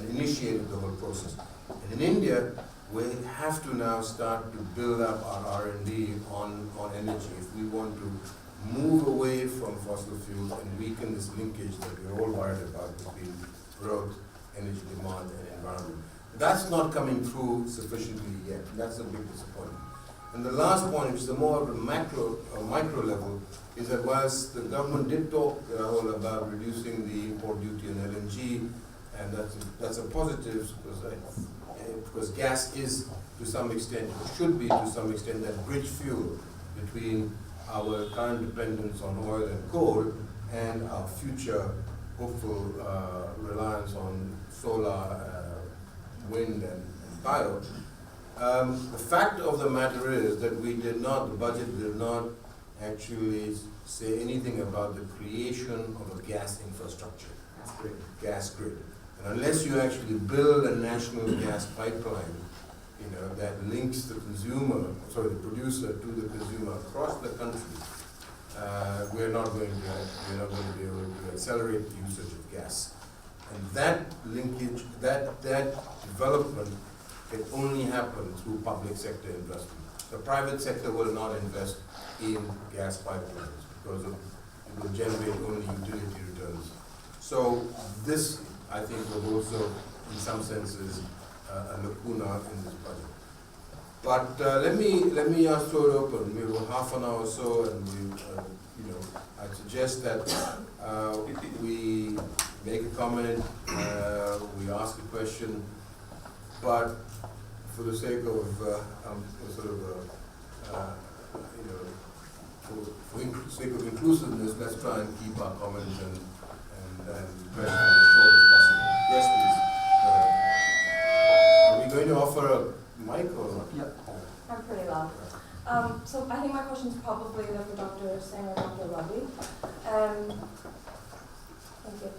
initiated the whole process. And in India, we have to now start to build up our R&D on energy if we want to move away from fossil fuels and weaken this linkage that we're all worried about between growth, energy demand, and environment. That's not coming through sufficiently yet. That's a big disappointment. And the last point, which is the more of a macro or micro level, is that whilst the government did talk about reducing the import duty on LNG, and that's a positive because gas is to some extent, or should be to some extent, that bridge fuel between our current dependence on oil and coal and our future hopeful reliance on solar, wind, and bio. The fact of the matter is that the budget did not actually say anything about the creation of a gas infrastructure, gas grid. And unless you actually build a national gas pipeline, that links the producer to the consumer across the country, we're not going to be able to accelerate the usage of gas. And that linkage, that development can only happen through public sector investment. The private sector will not invest in gas pipelines because it will generate only utility returns. So this, I think, was also, in some senses, a lacuna in this budget. But let me throw it open. We have half an hour or so, and I suggest that we make a comment, we ask a question, but for the sake of for sake of inclusiveness, let's try and keep our comments and questions as short as possible. Yes, please. Are we going to offer a mic or not? Yep. I'm pretty loud. So I think my question is probably either for Dr. Singh or Dr. Ravi. Thank you.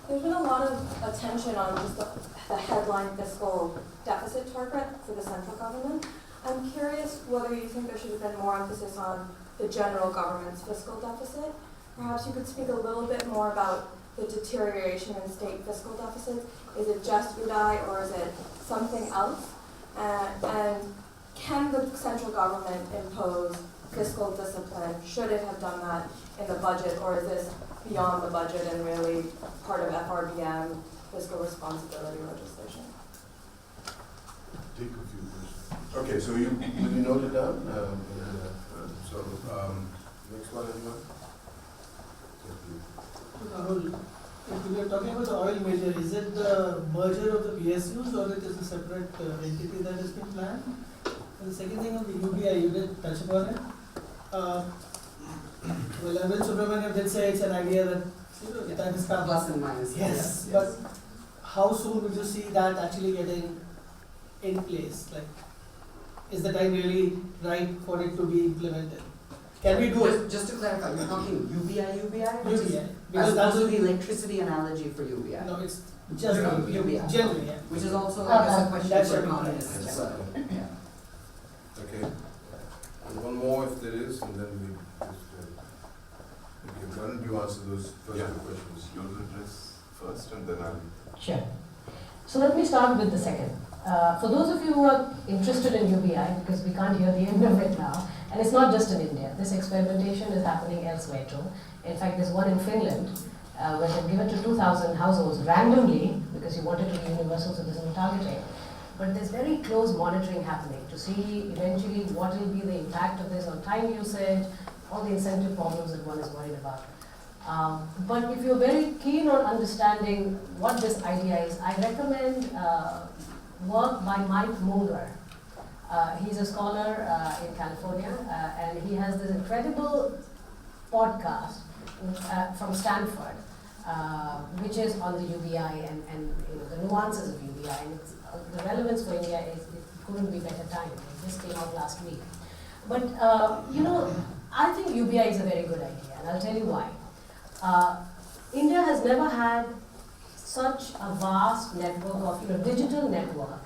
There's been a lot of attention on just the headline fiscal deficit target for the central government. I'm curious whether you think there should have been more emphasis on the general government's fiscal deficit. Perhaps you could speak a little bit more about the deterioration in state fiscal deficits. Is it just UDI or is it something else? And can the central government impose fiscal discipline? Should it have done that in the budget, or is this beyond the budget and really part of FRBM fiscal responsibility legislation? Take a few questions. Okay, so you note it down? Next one, anyone? Rahul, if we are talking about the oil major, is it the merger of the PSUs or it is a separate entity that has been planned? And the second thing on the UBI, you did touch upon it. Well, Arvind Subramanian did say it's an idea that that is Plus and minus. Yes, but how soon would you see that actually getting in place? Like, is the time really right for it to be implemented? Can we do it? Just to clarify, you're talking UBI, which is UBI. as Because that's opposed to the electricity analogy for UBI. no, it's just UBI. generally, yeah. Which is also, I guess, a question That's for right. economists as well. Yeah. Okay. And one more if there is, and then we just, okay, why don't you answer those first Yeah. two questions? You'll address first and then I'll. Sure. So let me start with the second. For those of you who are interested in UBI, because we can't hear the end of it now, and it's not just in India, this experimentation is happening elsewhere too. In fact, there's one in Finland where they've given to 2,000 households randomly, because you wanted to be universal, so there's no targeting. But there's very close monitoring happening to see eventually what will be the impact of this on time usage, all the incentive problems that one is worried about. But if you're very keen on understanding what this idea is, I recommend work by Mike Munger. He's a scholar in California, and he has this incredible podcast from Stanford, which is on the UBI and the nuances of UBI. And the relevance for India is it couldn't be better timed. It just came out last week. But I think UBI is a very good idea, and I'll tell you why. India has never had such a vast network of digital network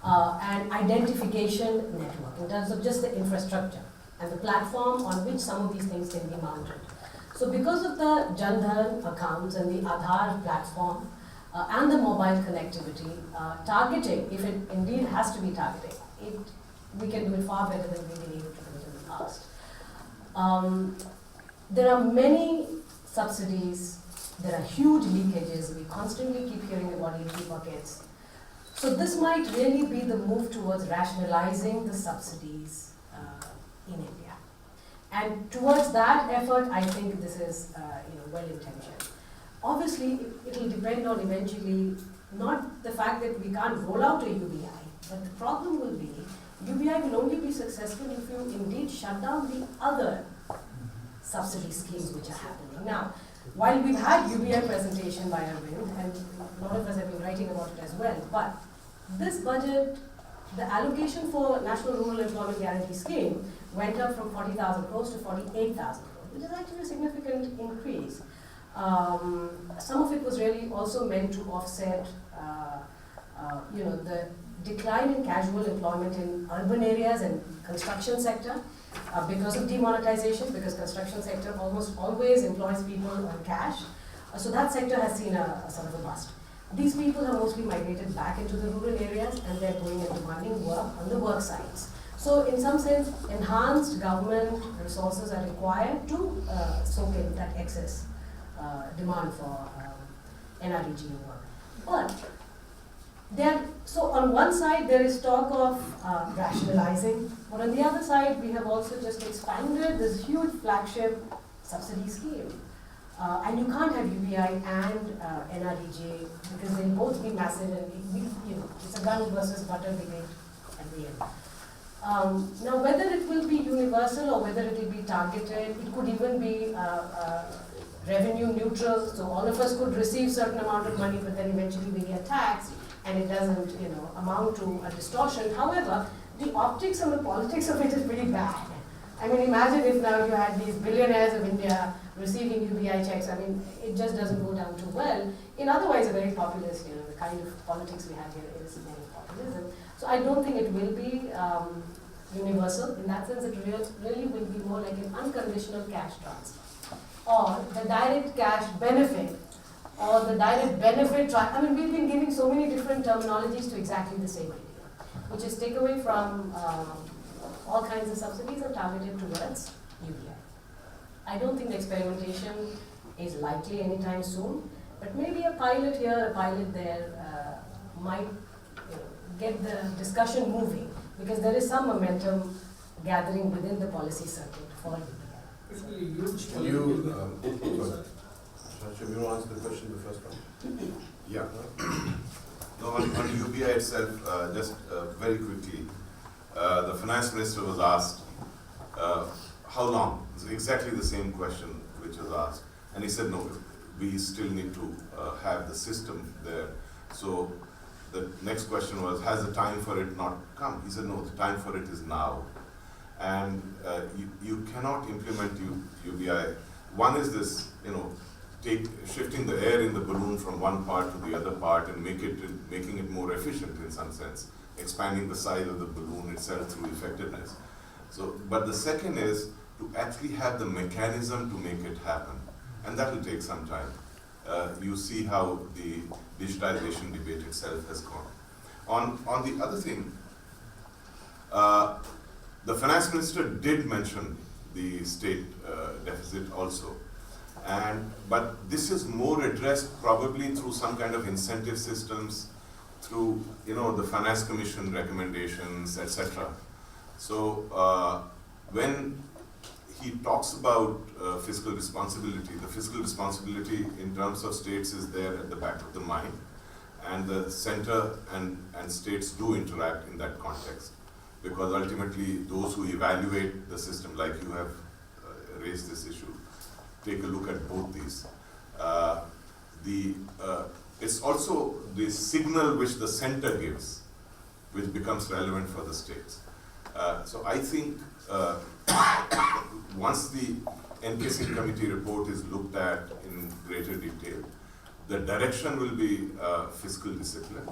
and identification network in terms of just the infrastructure and the platform on which some of these things can be mounted. So because of the Jan Dhan accounts and the Aadhaar platform and the mobile connectivity, targeting, if it indeed has to be targeting, we can do it far better than we've been able to do it in the past. There are many subsidies, there are huge leakages, we constantly keep hearing about leaky buckets. So this might really be the move towards rationalizing the subsidies in India. And towards that effort, I think this is well-intentioned. Obviously, it will depend on eventually not the fact that we can't roll out a UBI, but the problem will be UBI will only be successful if you indeed shut down the other subsidy schemes which are happening. Now, while we've had UBI presentation by Arvind, and a lot of us have been writing about it as well, but this budget, the allocation for National Rural Employment Guarantee Scheme went up from 40,000 crores to 48,000 crores, which is actually a significant increase. Some of it was really also meant to offset, the decline in casual employment in urban areas and construction sector because of demonetization, because construction sector almost always employs people on cash. So that sector has seen a sort of a bust. These people have mostly migrated back into the rural areas and they're going and demanding work on the work sites. So in some sense, enhanced government resources are required to soak in that excess demand for NREG work. But so on one side there is talk of rationalizing, but on the other side we have also just expanded this huge flagship subsidy scheme. And you can't have UBI and NREG because they'll both be massive and it's a gun versus butter debate at the end. Now whether it will be universal or whether it will be targeted, it could even be revenue neutral, so all of us could receive certain amount of money but then eventually we get taxed and it doesn't amount to a distortion. However, the optics and the politics of it is pretty bad. I mean, imagine if now you had these billionaires of India receiving UBI checks. I mean, it just doesn't go down too well. In otherwise a very populist, the kind of politics we have here is very populism. So I don't think it will be universal. In that sense, it really will be more like an unconditional cash transfer. Or the direct cash benefit, or the direct benefit I mean, we've been giving so many different terminologies to exactly the same idea, which is take away from all kinds of subsidies and targeted towards UBI. I don't think the experimentation is likely anytime soon, but maybe a pilot here, a pilot there might get the discussion moving, because there is some momentum gathering within the policy circuit for UBI. It will be huge. Can you, should we answer the question, the first one? Yeah. No, on UBI itself, just very quickly, the finance minister was asked, how long? It's exactly the same question which was asked. And he said, no, we still need to have the system there. So the next question was, has the time for it not come? He said, no, the time for it is now. And you cannot implement UBI. One is this, shifting the air in the balloon from one part to the other part and making it more efficient in some sense, expanding the size of the balloon itself through effectiveness. So, but the second is to actually have the mechanism to make it happen, and that will take some time. You see how the digitization debate itself has gone. On the other thing, the finance minister did mention the state deficit also. But this is more addressed probably through some kind of incentive systems, through the finance commission recommendations, etc. So when he talks about fiscal responsibility, the fiscal responsibility in terms of states is there at the back of the mind, and the center and states do interact in that context, because ultimately those who evaluate the system, like you have raised this issue, take a look at both these. It's also the signal which the center gives, which becomes relevant for the states. So I think once the NKC committee report is looked at in greater detail, the direction will be fiscal discipline.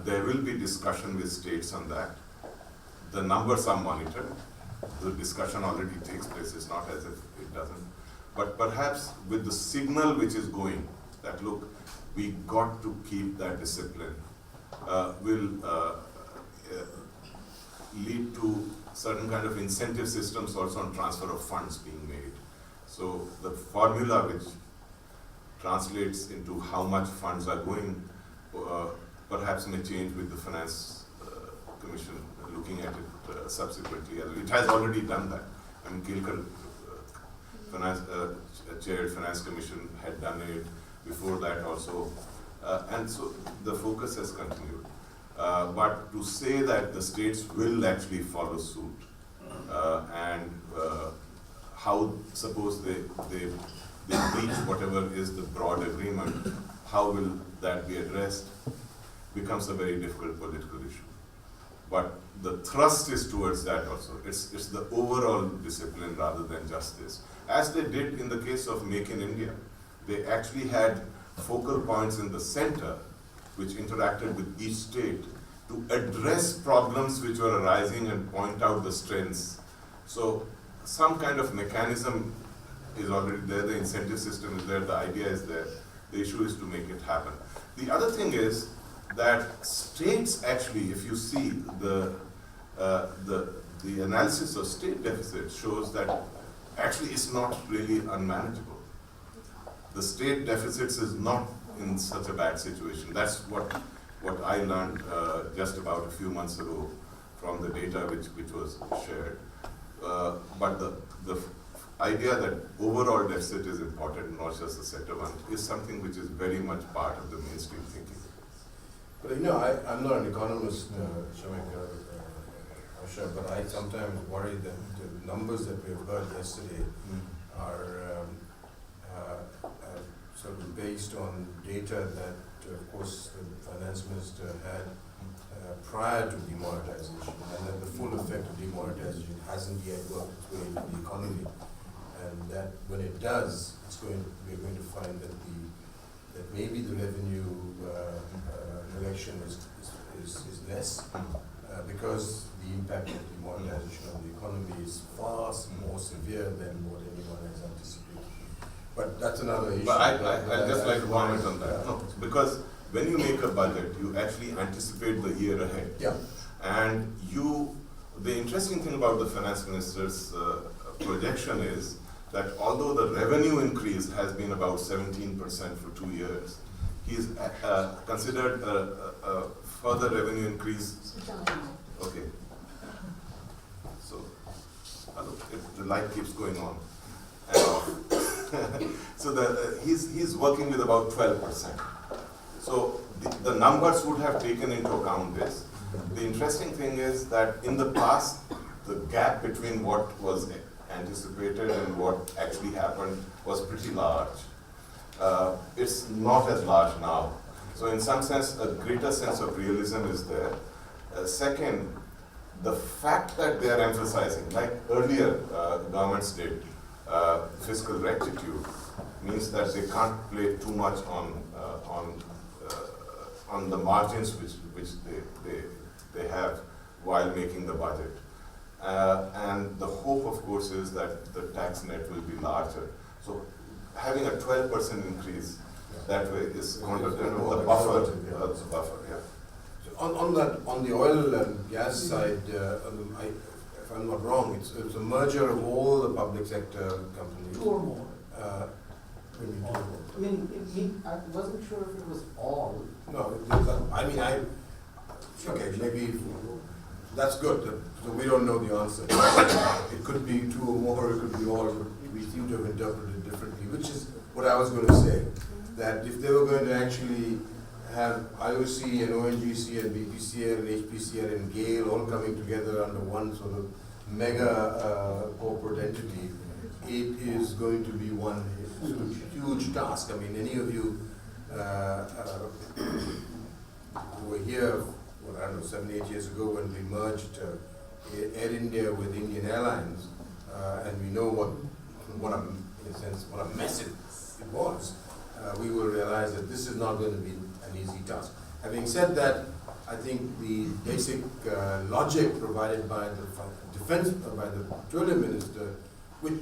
There will be discussion with states on that. The numbers are monitored. The discussion already takes place. It's not as if it doesn't. But perhaps with the signal which is going, that look, we got to keep that discipline, will lead to certain kind of incentive systems also on transfer of funds being made. So the formula which translates into how much funds are going perhaps may change with the finance commission looking at it subsequently. It has already done that. I mean, Gilkar chaired finance commission had done it before that also, and so the focus has continued. But to say that the states will actually follow suit, and how, suppose they reach whatever is the broad agreement, how will that be addressed, becomes a very difficult political issue. But the thrust is towards that also. It's the overall discipline rather than just this. As they did in the case of Make in India, they actually had focal points in the center which interacted with each state to address problems which were arising and point out the strengths. So some kind of mechanism is already there, the incentive system is there, the idea is there. The issue is to make it happen. The other thing is that states actually, if you see the analysis of state deficit shows that actually it's not really unmanageable. The state deficits is not in such a bad situation. That's what I learned just about a few months ago from the data which was shared. But the idea that overall deficit is important, not just the sector one, is something which is very much part of the mainstream thinking. But I'm not an economist, Asha, but I sometimes worry that the numbers that we have heard yesterday are sort of based on data that, of course, the finance minister had prior to demonetization, and that the full effect of demonetization hasn't yet worked its way into the economy, and that when it does, we're going to find that maybe the revenue collection is less because the impact of is far more severe than what anyone has anticipated. But that's another issue. But I'd just like to comment on that. No, because when you make a budget, you actually anticipate the year ahead. Yeah. And the interesting thing about the finance minister's projection is that although the revenue increase has been about 17% for 2 years, he's considered a further revenue increase. Okay. So, hello, the light keeps going on. So he's working with about 12%. So the numbers would have taken into account this. The interesting thing is that in the past, the gap between what was anticipated and what actually happened was pretty large. It's not as large now. So in some sense, a greater sense of realism is there. Second, the fact that they are emphasizing, like earlier governments did, fiscal rectitude, means that they can't play too much on the margins which they have while making the budget. And the hope, of course, is that the tax net will be larger. So having a 12% increase that way is going to the buffer. Yeah. So on the oil and gas side, if I'm not wrong, it's a merger of all the public sector companies. 2 or more. What do you mean 2 or more? I mean, I wasn't sure if it was all. No, okay, maybe that's good. So we don't know the answer. It could be 2 or more, it could be all. We seem to have interpreted it differently, which is what I was going to say. That if they were going to actually have IOC and ONGC and BPCL and HPCL and GAIL all coming together under one sort of mega corporate entity, it is going to be one huge task. I mean, any of you who were here, I don't know, 7-8 years ago when we merged Air India with Indian Airlines, and we know what a mess it was. We will realize that this is not going to be an easy task. Having said that, I think the basic logic provided by the by the petroleum minister, which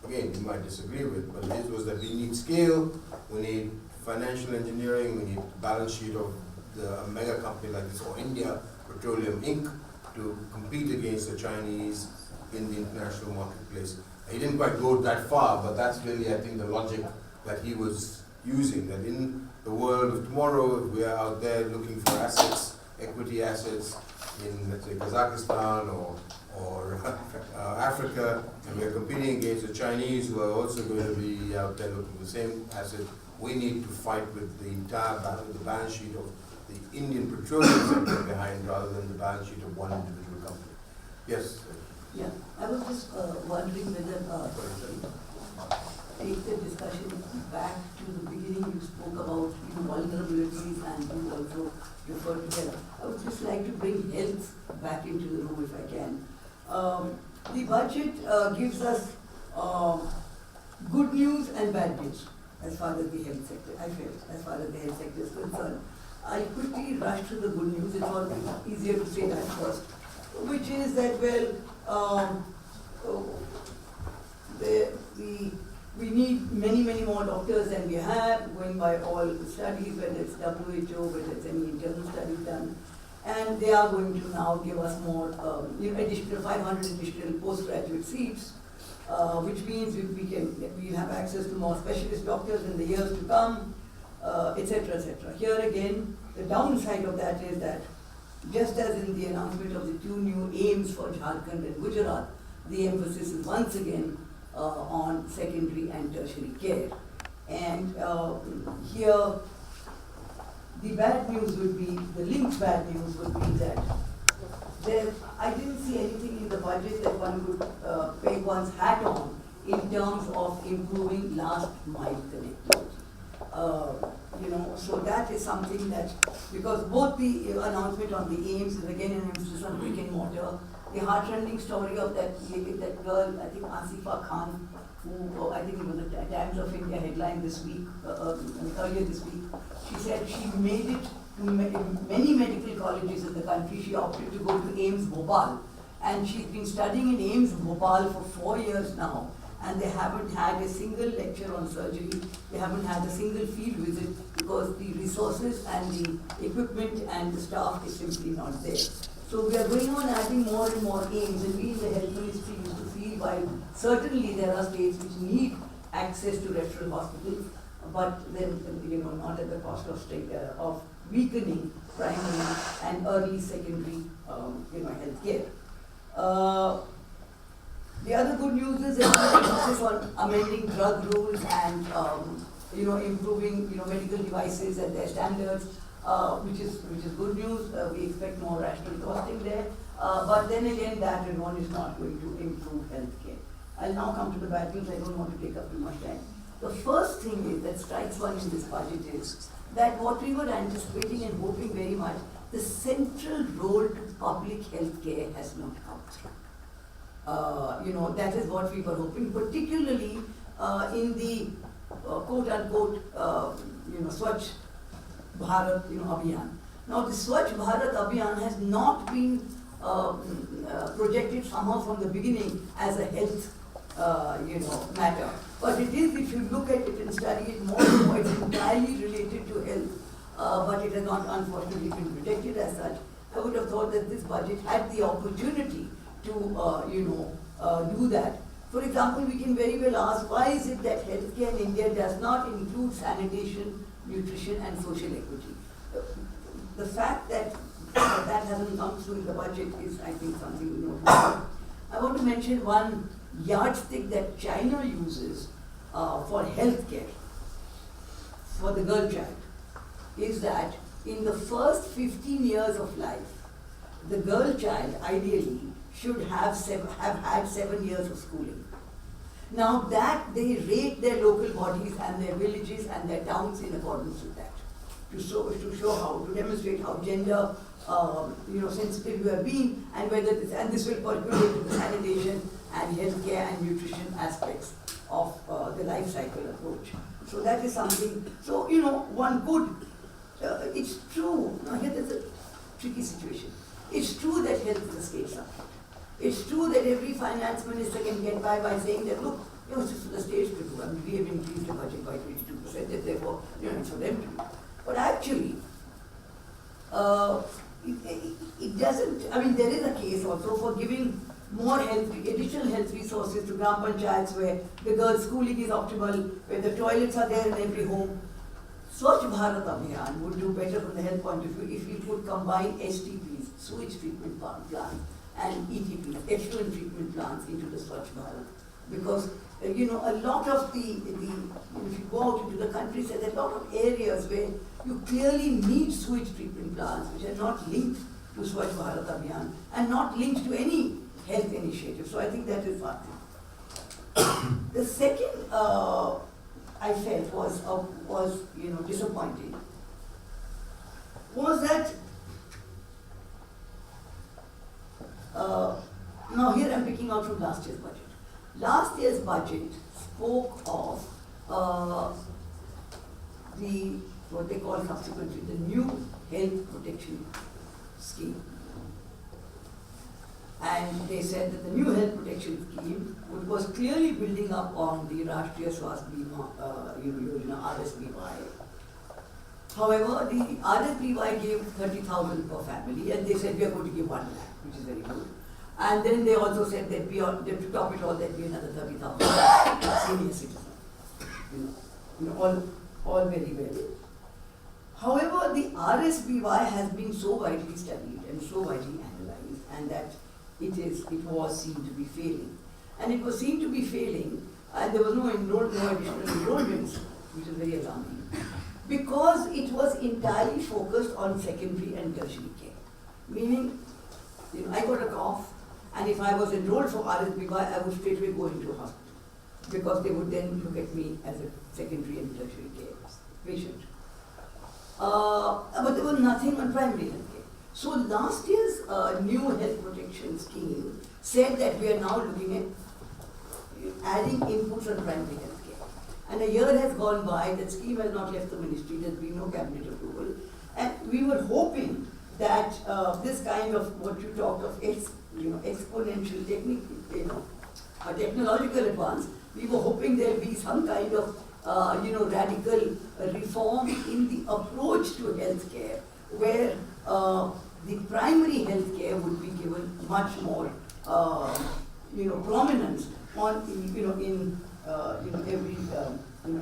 again you might disagree with, but his was that we need scale, we need financial engineering, we need balance sheet of a mega company like this, or India Petroleum Inc., to compete against the Chinese in the international marketplace. He didn't quite go that far, but that's really, I think, the logic that he was using, that in the world of tomorrow, we are out there looking for assets, equity assets in, let's say, Kazakhstan or Africa, and we are competing against the Chinese, who are also going to be out there looking for the same asset. We need to fight with the entire balance sheet of the Indian petroleum sector behind, rather than the balance sheet of one individual company. Yes? Yeah, I was just wondering whether take the discussion back to the beginning. You spoke about vulnerabilities and you also referred to health. I would just like to bring health back into the room if I can. The budget gives us good news and bad news as far as the health sector, I feel, as far as the health sector is concerned. I'll quickly rush to the good news. It's all easier to say that first, which is that, we need many more doctors than we have, going by all the studies, whether it's WHO, whether it's any internal studies done. And they are going to now give us more, additional 500 additional postgraduate seats, which means we'll have access to more specialist doctors in the years to come, etc., etc. Here again, the downside of that is that, just as in the announcement of the 2 new aims for Jharkhand and Gujarat, the emphasis is once again on secondary and tertiary care. And here, the bad news would be, the linked bad news would be that I didn't see anything in the budget that one could peg one's hat on in terms of improving last mile connectivity. So that is something that, because both the announcement on the aims is again an emphasis on brick and mortar. The heartrending story of that girl, I think Asifa Khan, who I think it was a Times of India headline this week, earlier this week. She said she made it to many medical colleges in the country. She opted to go to AIIMS Bhopal, and she's been studying in AIMS Bhopal for 4 years now, and they haven't had a single lecture on surgery, they haven't had a single field visit because the resources and the equipment and the staff is simply not there. So we are going on adding more and more AIMS, and we in the health ministry used to feel while certainly there are states which need access to referral hospitals, but then not at the cost of of weakening primary and early secondary health care. The other good news is that the emphasis on amending drug rules and improving medical devices and their standards, which is good news. We expect more rational costing there. But then again, that alone is not going to improve healthcare. I'll now come to the bad news. I don't want to take up too much time. The first thing that strikes one in this budget is that what we were anticipating and hoping very much, the central role to public health care has not come through. That is what we were hoping, particularly in the quote-unquote, Swachh Bharat, Abhiyan. Now, the Swachh Bharat Abhiyan has not been projected somehow from the beginning as a health, matter. But it is, if you look at it and study it more and more, it's entirely related to health, but it has not unfortunately been projected as such. I would have thought that this budget had the opportunity to, do that. For example, we can very well ask, why is it that healthcare in India does not include sanitation, nutrition and social equity? The fact that that hasn't come through in the budget is, I think, something we know. I want to mention one yardstick that China uses for healthcare for the girl child, is that in the first 15 years of life, the girl child ideally should have had 7 years of schooling. Now that they rate their local bodies and their villages and their towns in accordance with that, to demonstrate how gender sensitive you have been, and whether this will percolate to the sanitation and healthcare and nutrition aspects of the life cycle approach. So that is something. So one could. It's true. Now here there's a tricky situation. It's true that health is a state subject. It's true that every finance minister can get by saying that, look, it's just for the states to do. I mean, we have increased the budget by 22%, and therefore, it's for them to do. But actually, it doesn't, there is a case also for giving more additional health resources to Gram Panchayats where the girls' schooling is optimal, where the toilets are there in every home. Swachh Bharat Abhiyan would do better from the health point of view if we could combine STPs, sewage treatment plants, and ETPs, effluent treatment plants into the Swachh Bharat. Because, a lot of if you go out into the countryside, there are a lot of areas where you clearly need sewage treatment plants which are not linked to Swachh Bharat Abhiyan and not linked to any health initiative. So I think that is one thing. The second I felt was disappointing was that now here I'm picking out from last year's budget. Last year's budget spoke of what they call subsequently the new health protection scheme. And they said that the new health protection scheme, which was clearly building up on the Rashtriya Swasthya Bima RSBY. However, the RSBY gave 30,000 per family, and they said we are going to give 1 lakh, which is very good. And then they also said that to top it all, there'd be another 30,000 senior citizens. All very well. However, the RSBY has been so widely studied and so widely analyzed, and that it was seen to be failing. And it was seen to be failing, and there was no additional enrollments, which is very alarming, because it was entirely focused on secondary and tertiary care. Meaning, I got a cough, and if I was enrolled for RSBY, I would straightway go into a hospital, because they would then look at me as a secondary and tertiary care patient. But there was nothing on primary health care. So last year's new health protection scheme said that we are now looking at adding inputs on primary health care. And a year has gone by, that scheme has not left the ministry, there's been no cabinet approval. And we were hoping that this kind of what you talked of exponential technological advance. We were hoping there'll be some kind of radical reform in the approach to healthcare, where the primary healthcare would be given much more prominence in every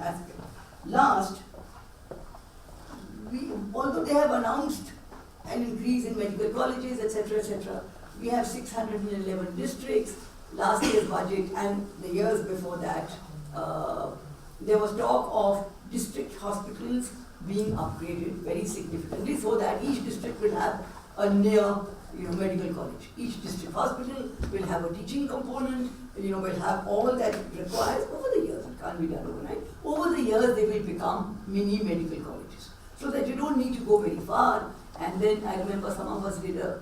aspect. Last, although they have announced an increase in medical colleges, etc., we have 611 districts. Last year's budget and the years before that, there was talk of district hospitals being upgraded very significantly so that each district will have a near medical college. Each district hospital will have a teaching component, will have all that it requires over the years. It can't be done overnight. Over the years, they will become mini medical colleges, so that you don't need to go very far. And then I remember some of us did a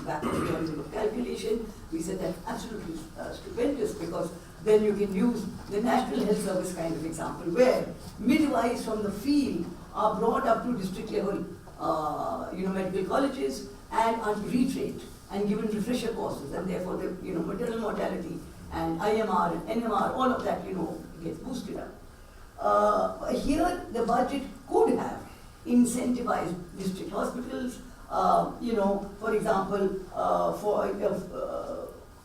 back-of-the-envelope calculation. We said that's absolutely stupendous, because then you can use the National Health Service kind of example, where midwives from the field are brought up to district level medical colleges and are retrained and given refresher courses, and therefore the maternal mortality and IMR and NMR, all of that gets boosted up. Here the budget could have incentivized district hospitals, for example, for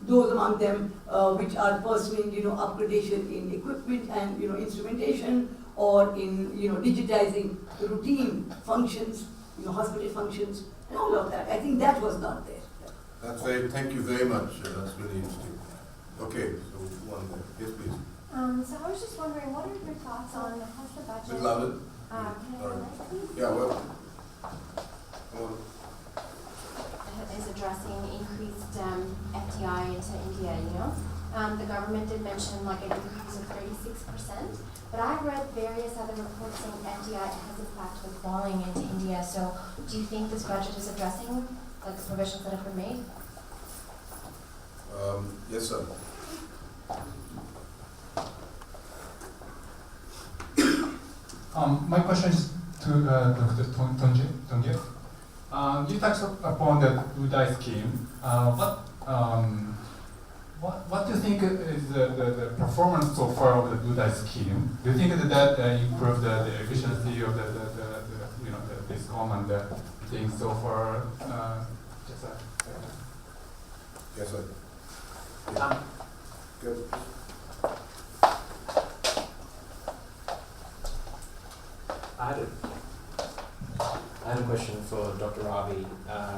those among them which are pursuing upgradation in equipment and instrumentation, or in digitizing routine functions, hospital functions, and all of that. I think that was not there. Thank you very much. That's really interesting. Okay, so one more. Yes, please. So I was just wondering, what are your thoughts on how's the budget? Ms. Lavin? Can I have a mic, please? Yeah, well. Is addressing increased FDI into India, The government did mention like an increase of 36%, but I've read various other reports saying FDI has in fact been falling into India. So do you think this budget is addressing like the provisions that have been made? Yes, sir. My question is to Dr. Tonje. You touched upon the Uday scheme. What do you think is the performance so far of the Uday scheme? Do you think that improved the efficiency of the discom and the things so far? Yes, sir. Good. I had a question for Dr. Ravi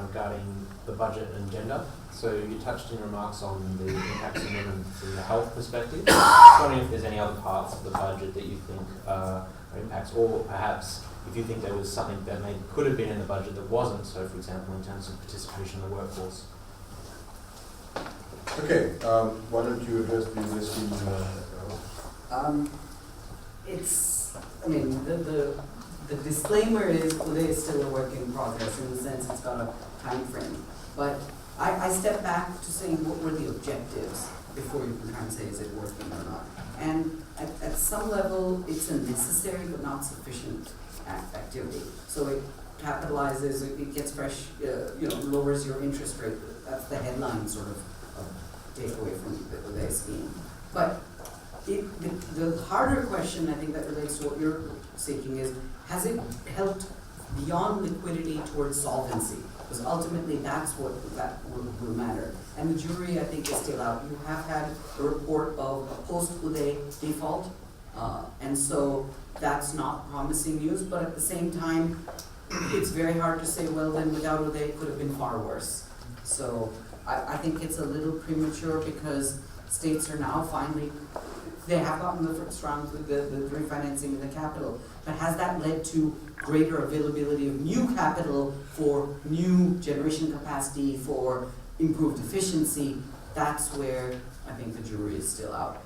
regarding the budget and gender. So you touched in your remarks on the impacts on women from the health perspective. Just wondering if there's any other parts of the budget that you think are impacts, or perhaps if you think there was something that maybe could have been in the budget that wasn't. So, for example, in terms of participation in the workforce. Okay, why don't you address the scheme? The disclaimer is Uday is still a work in progress, in the sense it's got a time frame. But I step back to saying what were the objectives before you can kind of say is it working or not. And at some level it's a necessary but not sufficient activity. So it capitalizes, it gets fresh, lowers your interest rate. That's the headline sort of takeaway from the Uday scheme. But the harder question I think that relates to what you're seeking is, has it helped beyond liquidity towards solvency? Because ultimately that's what that will matter. And the jury, I think, is still out. You have had a report of a post-Uday default, and so that's not promising news, but at the same time, it's very hard to say, well then without Uday it could have been far worse. So I think it's a little premature, because states are now finally, they have gotten the first round with the refinancing of the capital, but has that led to greater availability of new capital for new generation capacity, for improved efficiency? That's where I think the jury is still out.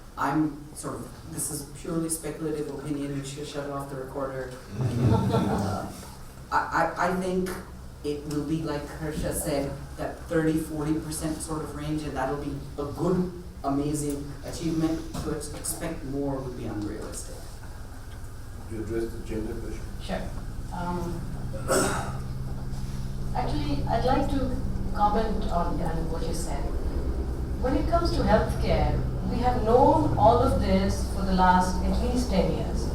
This is purely speculative opinion, we should shut off the recorder. I think it will be like Harsha said, that 30-40% sort of range, and that'll be a good, amazing achievement. To expect more would be unrealistic. You address the gender question? Sure. Actually, I'd like to comment on what you said. When it comes to healthcare, we have known all of this for the last at least 10 years.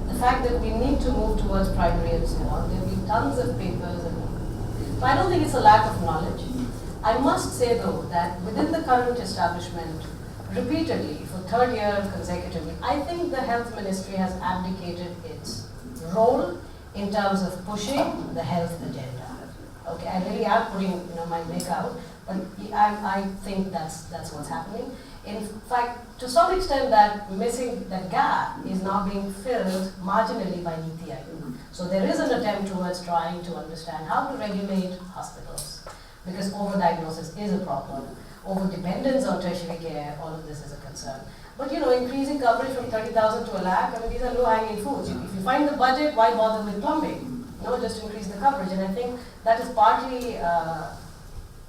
The fact that we need to move towards primary and so on, there have been tons of papers, so I don't think it's a lack of knowledge. I must say though that within the current establishment, repeatedly for third year consecutively, I think the health ministry has abdicated its role in terms of pushing the health agenda. Okay, I really am putting my neck out, but I think that's what's happening. In fact, to some extent, that gap is now being filled marginally by Niti Aayog. So there is an attempt towards trying to understand how to regulate hospitals, because overdiagnosis is a problem. Over-dependence on tertiary care, all of this is a concern. But increasing coverage from 30,000 to a lakh, I mean, these are low-hanging fruits. If you find the budget, why bother with plumbing? Just increase the coverage. And I think that is partly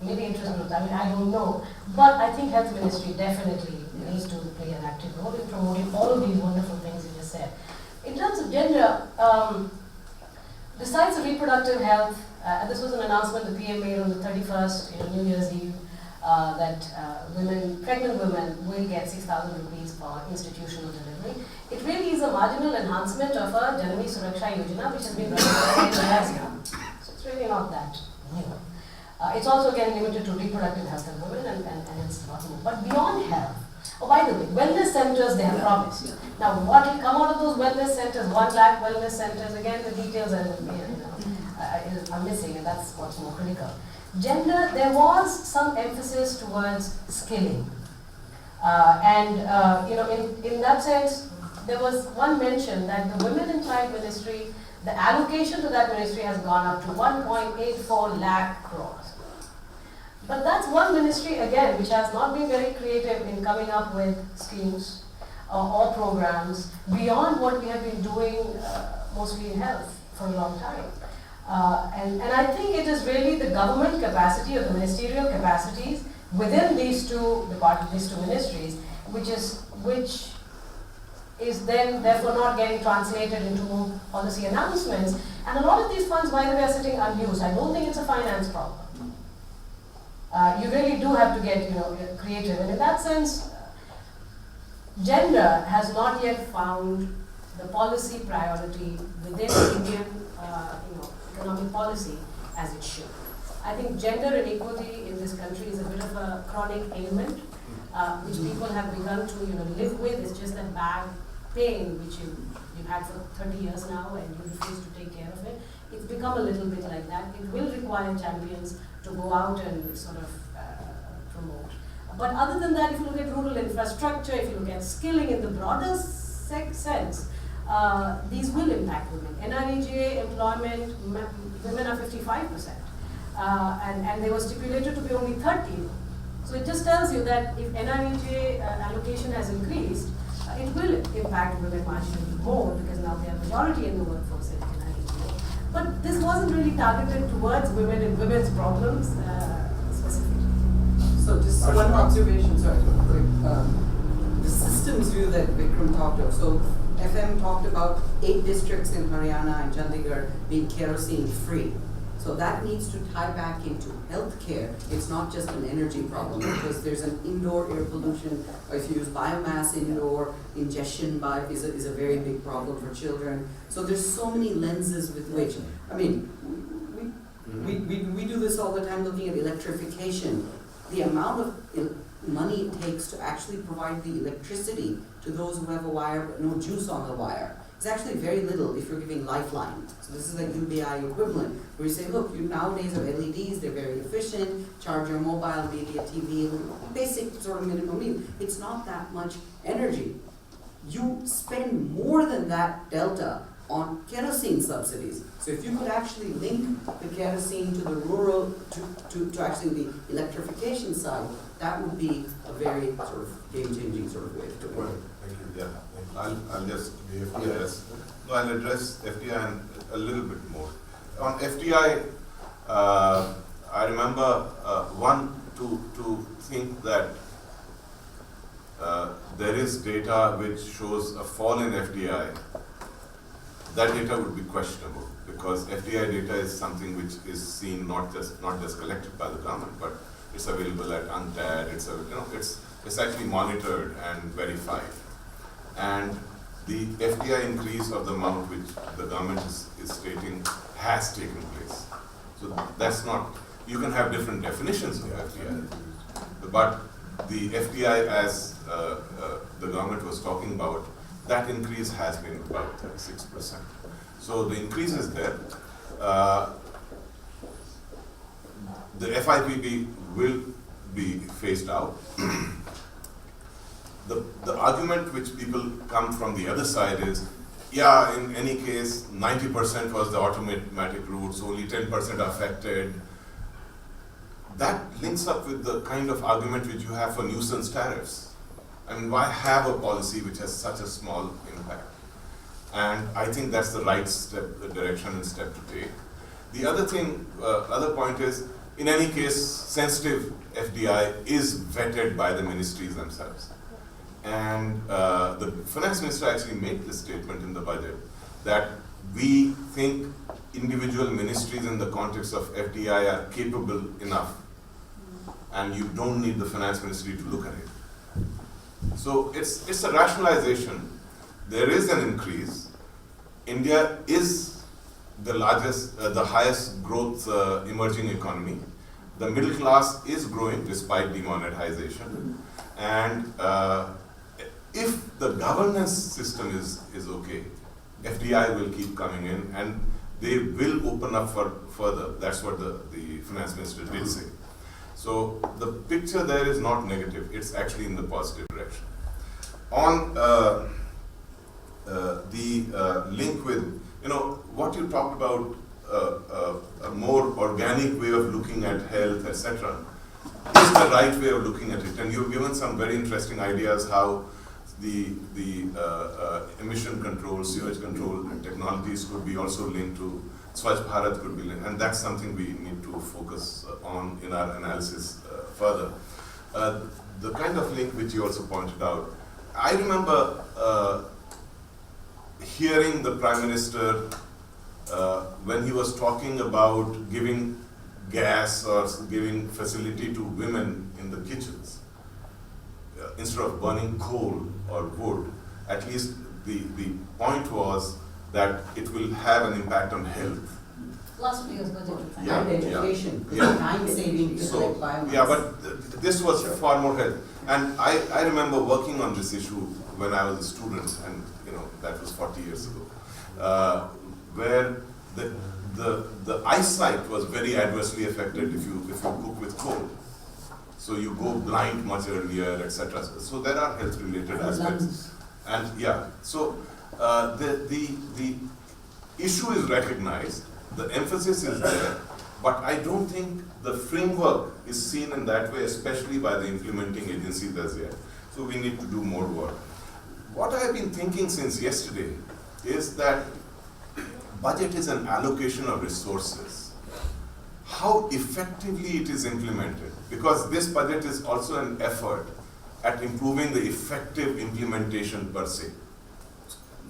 maybe interest groups. I mean, I don't know. But I think health ministry definitely needs to play an active role in promoting all of these wonderful things you just said. In terms of gender, besides reproductive health, this was an announcement the PM made on the 31st, New Year's Eve, that pregnant women will get 6,000 rupees for institutional delivery. It really is a marginal enhancement of a Janani Suraksha Yojana, which has been running for 10 years now. So it's really not that new. It's also again limited to reproductive health of women, and it's not more. But beyond health, by the way, wellness centers they have promised. Now, what will come out of those wellness centers? 1 lakh wellness centers. Again, the details are missing, and that's what's more critical. Gender, there was some emphasis towards skilling, in that sense, there was one mention that the Women and Child Ministry, the allocation to that ministry has gone up to 1.84 lakh crores. But that's one ministry, again, which has not been very creative in coming up with schemes or programs beyond what we have been doing mostly in health for a long time. And I think it is really the government capacity or the ministerial capacities within these two ministries, which is then therefore not getting translated into policy announcements. And a lot of these funds, by the way, are sitting unused. I don't think it's a finance problem. You really do have to get creative, and in that sense, gender has not yet found the policy priority within Indian economic policy as it should. I think gender inequality in this country is a bit of a chronic ailment, which people have begun to live with. It's just that bad pain which you've had for 30 years now, and you refuse to take care of it. It's become a little bit like that. It will require champions to go out and sort of promote. But other than that, if you look at rural infrastructure, if you look at skilling in the broader sense, these will impact women. NREGA employment, women are 55%, and they were stipulated to be only 30%. So it just tells you that if NREGA allocation has increased, it will impact women marginally more, because now they are majority in the workforce in NREGA. But this wasn't really targeted towards women and women's problems specifically. So just one observation, sorry, the systems view that Vikram talked of. So FM talked about 8 districts in Haryana and Chandigarh being kerosene free. So that needs to tie back into healthcare. It's not just an energy problem, because there's an indoor air pollution. If you use biomass indoor, ingestion is a very big problem for children. So there's so many lenses with which, I mean, we do this all the time looking at electrification. The amount of money it takes to actually provide the electricity to those who have a wire but no juice on the wire. It's actually very little if you're giving lifeline. So this is like UBI equivalent, where you say, look, you nowadays have LEDs, they're very efficient, charge your mobile, maybe a TV, basic sort of minimum need. It's not that much energy. You spend more than that delta on kerosene subsidies. So if you could actually link the kerosene to the rural, to actually the electrification side, that would be a very sort of game-changing sort of way of doing it. Thank you. Yeah. I'll just FDI. No, I'll address FDI a little bit more. On FDI, I remember to think that there is data which shows a fall in FDI that data would be questionable, because FDI data is something which is seen not just collected by the government, but it's available at UNCTAD. It's actually monitored and verified. And the FDI increase of the amount which the government is stating has taken place. So that's not, you can have different definitions of FDI, but the FDI as the government was talking about, that increase has been about 36%. So the increase is there. The FIPB will be phased out. The argument which people come from the other side is, yeah, in any case, 90% was the automatic routes, only 10% are affected. That links up with the kind of argument which you have for nuisance tariffs. I mean, why have a policy which has such a small impact? And I think that's the right step, the direction and step to take. The other thing, other point is, in any case, sensitive FDI is vetted by the ministries themselves. And the finance minister actually made this statement in the budget that we think individual ministries in the context of FDI are capable enough, and you don't need the finance ministry to look at it. So it's a rationalization. There is an increase. India is the largest, the highest growth emerging economy. The middle class is growing despite demonetization. And if the governance system is okay, FDI will keep coming in and they will open up for further. That's what the finance minister did say. So the picture there is not negative, it's actually in the positive direction. On the link with, what you talked about, a more organic way of looking at health, etc., is the right way of looking at it. And you've given some very interesting ideas how the emission control, sewage control and technologies could be also linked to Swachh Bharat could be linked, and that's something we need to focus on in our analysis further. The kind of link which you also pointed out, I remember hearing the Prime Minister when he was talking about giving gas or giving facility to women in the kitchens. Instead of burning coal or wood, at least the point was that it will have an impact on health. Last year's budget. Yeah, And education, yeah. time saving, just So, like biomass. yeah, but this was far more health. And I remember working on this issue when I was a student, and that was 40 years ago, where the eyesight was very adversely affected if you cook with coal. So you go blind much earlier, etc. So there are health-related aspects. And yeah, so the issue is recognized, the emphasis is there, but I don't think the framework is seen in that way, especially by the implementing agencies as yet. So we need to do more work. What I've been thinking since yesterday is that budget is an allocation of resources. How effectively it is implemented, because this budget is also an effort at improving the effective implementation per se.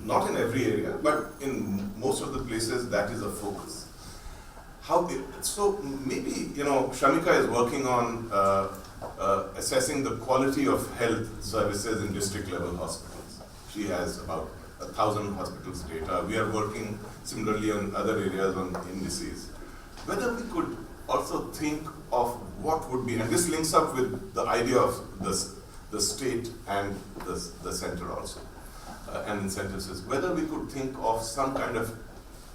Not in every area, but in most of the places that is a focus. So maybe, Shamika is working on assessing the quality of health services in district level hospitals. She has about 1,000 hospitals data. We are working similarly on other areas on indices. Whether we could also think of what would be, and this links up with the idea of the state and the center also, and incentives, whether we could think of some kind of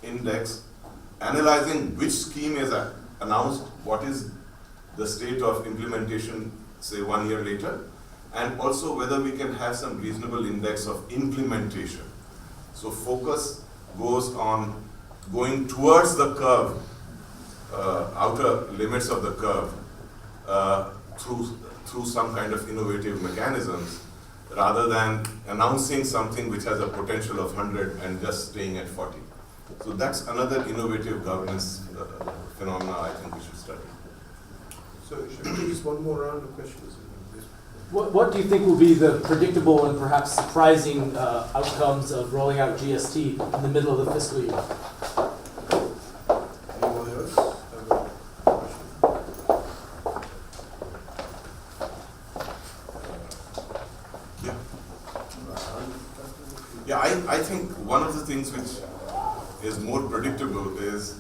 index analyzing which scheme is announced, what is the state of implementation, say 1 year later, and also whether we can have some reasonable index of implementation. So focus goes on going towards the curve, outer limits of the curve, through some kind of innovative mechanisms, rather than announcing something which has a potential of 100 and just staying at 40. So that's another innovative governance phenomena I think we should study. So should we take just one more round of questions? What do you think will be the predictable and perhaps surprising outcomes of rolling out GST in the middle of the fiscal year? Anyone else have a question? Yeah, I think one of the things which is more predictable is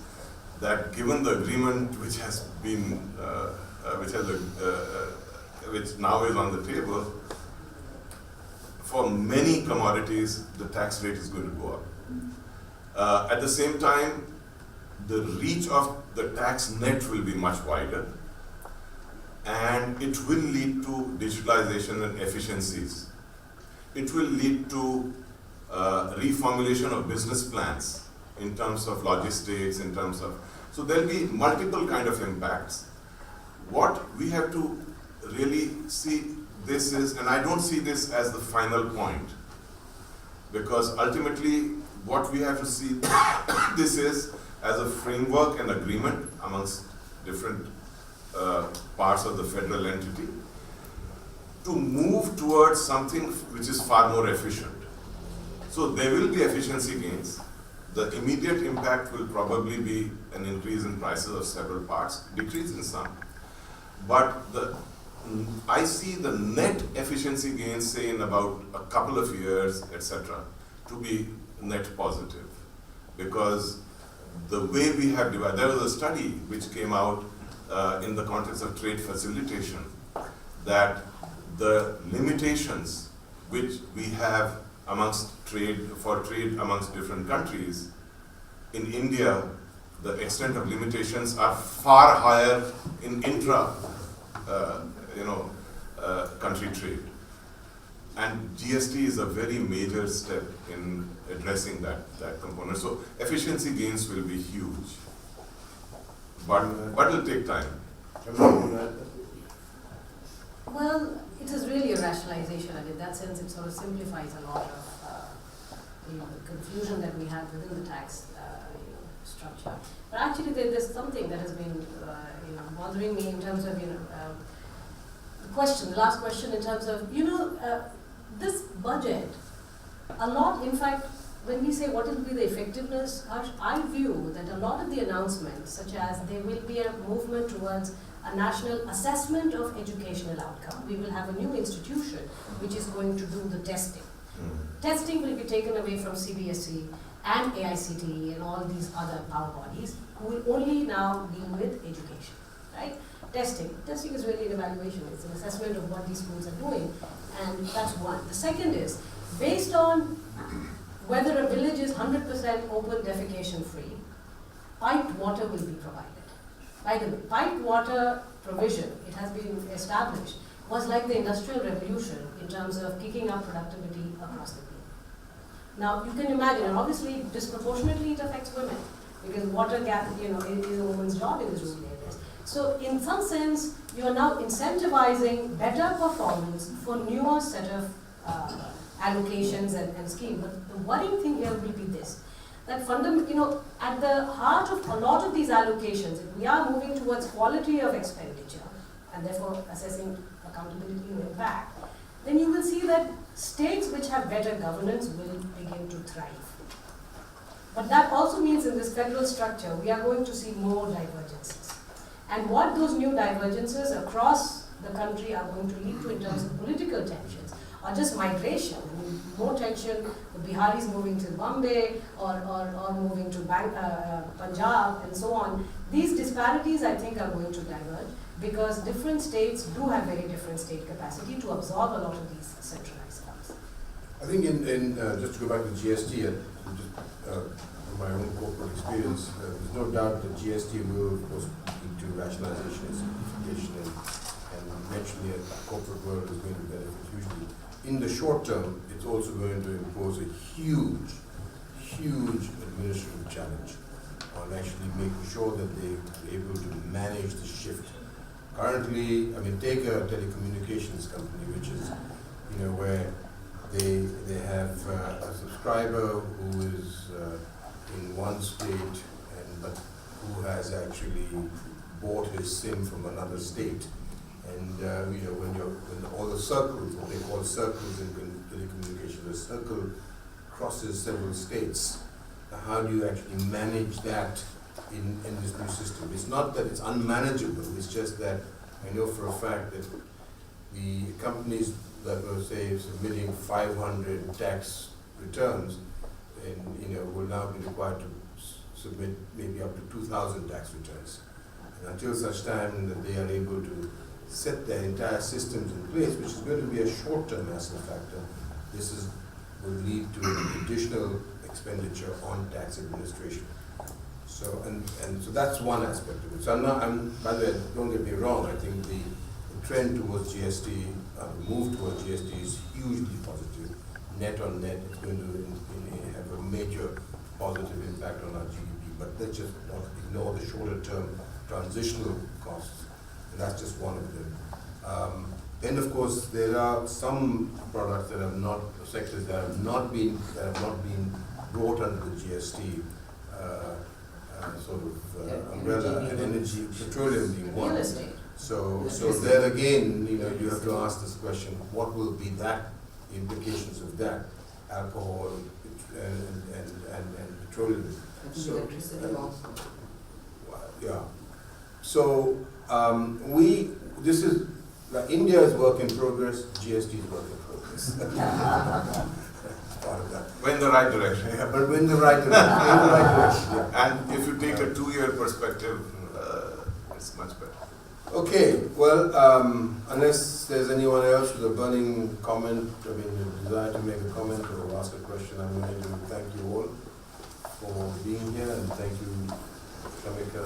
that given the agreement which has been, which now is on the table, for many commodities, the tax rate is going to go up. At the same time, the reach of the tax net will be much wider, and it will lead to digitalization and efficiencies. It will lead to reformulation of business plans in terms of logistics, in terms of, so there'll be multiple kind of impacts. What we have to really see this is, and I don't see this as the final point, because ultimately what we have to see this is as a framework and agreement amongst different parts of the federal entity to move towards something which is far more efficient. So there will be efficiency gains. The immediate impact will probably be an increase in prices of several parts, decrease in some. But I see the net efficiency gains, say in about a couple of years, etc., to be net positive. Because the way we have divided, there was a study which came out in the context of trade facilitation, that the limitations which we have amongst trade amongst different countries, in India, the extent of limitations are far higher in country trade. And GST is a very major step in addressing that component. So efficiency gains will be huge, but it'll take time. Well, it is really a rationalization, and in that sense, it sort of simplifies a lot of the confusion that we have within the tax structure. But actually, there's something that has been bothering me in terms of the last question in terms of this budget. A lot, in fact, when we say what will be the effectiveness, Harsh, I view that a lot of the announcements, such as there will be a movement towards a national assessment of educational outcome. We will have a new institution which is going to do the testing. Testing will be taken away from CBSE and AICTE and all these other power bodies who will only now deal with education, right? Testing is really an evaluation. It's an assessment of what these schools are doing, and that's one. The second is, based on whether a village is 100% open defecation free, piped water will be provided. By the way, piped water provision, it has been established, was like the Industrial Revolution in terms of kicking up productivity across the globe. Now, you can imagine, and obviously disproportionately it affects women, because water gap, is a woman's job in these rural areas. So, in some sense, you are now incentivizing better performance for newer set of allocations and schemes. But the worrying thing here will be this, that at the heart of a lot of these allocations, if we are moving towards quality of expenditure, and therefore assessing accountability and impact, then you will see that states which have better governance will begin to thrive. But that also means in this federal structure, we are going to see more divergences. And what those new divergences across the country are going to lead to in terms of political tensions, or just migration. I mean, more tension, the Biharis moving to Bombay or moving to Punjab and so on. These disparities, I think, are going to diverge because different states do have very different state capacity to absorb a lot of these centralized funds. I think just to go back to GST, from my own corporate experience, there's no doubt that GST will, of course, lead to rationalization and simplification, and eventually the corporate world is going to benefit hugely. In the short term, it's also going to impose a huge administrative challenge on actually making sure that they're able to manage the shift. Currently, I mean, take a telecommunications company, which is, where they have a subscriber who is in one state, but who has actually bought his SIM from another state. And when all the circles, what they call circles in telecommunication, the circle crosses several states. How do you actually manage that in this new system? It's not that it's unmanageable, it's just that I know for a fact that the companies that were, say, submitting 500 tax returns and will now be required to submit maybe up to 2,000 tax returns. And until such time that they are able to set their entire systems in place, which is going to be a short-term hassle factor, this will lead to an additional expenditure on tax administration. So so that's one aspect of it. So by the way, don't get me wrong, I think the trend towards GST, the move towards GST is hugely positive. Net on net, it's going to have a major positive impact on our GDP, but let's just not ignore the shorter term transitional costs, and that's just one of them. Then of course there are some products that have not, sectors that have not been brought under the GST umbrella, and energy, petroleum being one. Real estate. So there again, you have to ask this question: what will be the implications of that? Alcohol and petroleum. So, Electricity also. yeah. So India is work in progress. GST is work in progress. Part of that. We're in the right direction. Yeah, but we're in the right direction. Yeah. And if you take a 2-year perspective, it's much better. Okay, well, unless there's anyone else with a burning comment, a desire to make a comment or ask a question, I'm going to thank you all for being here, and thank you, Shamika,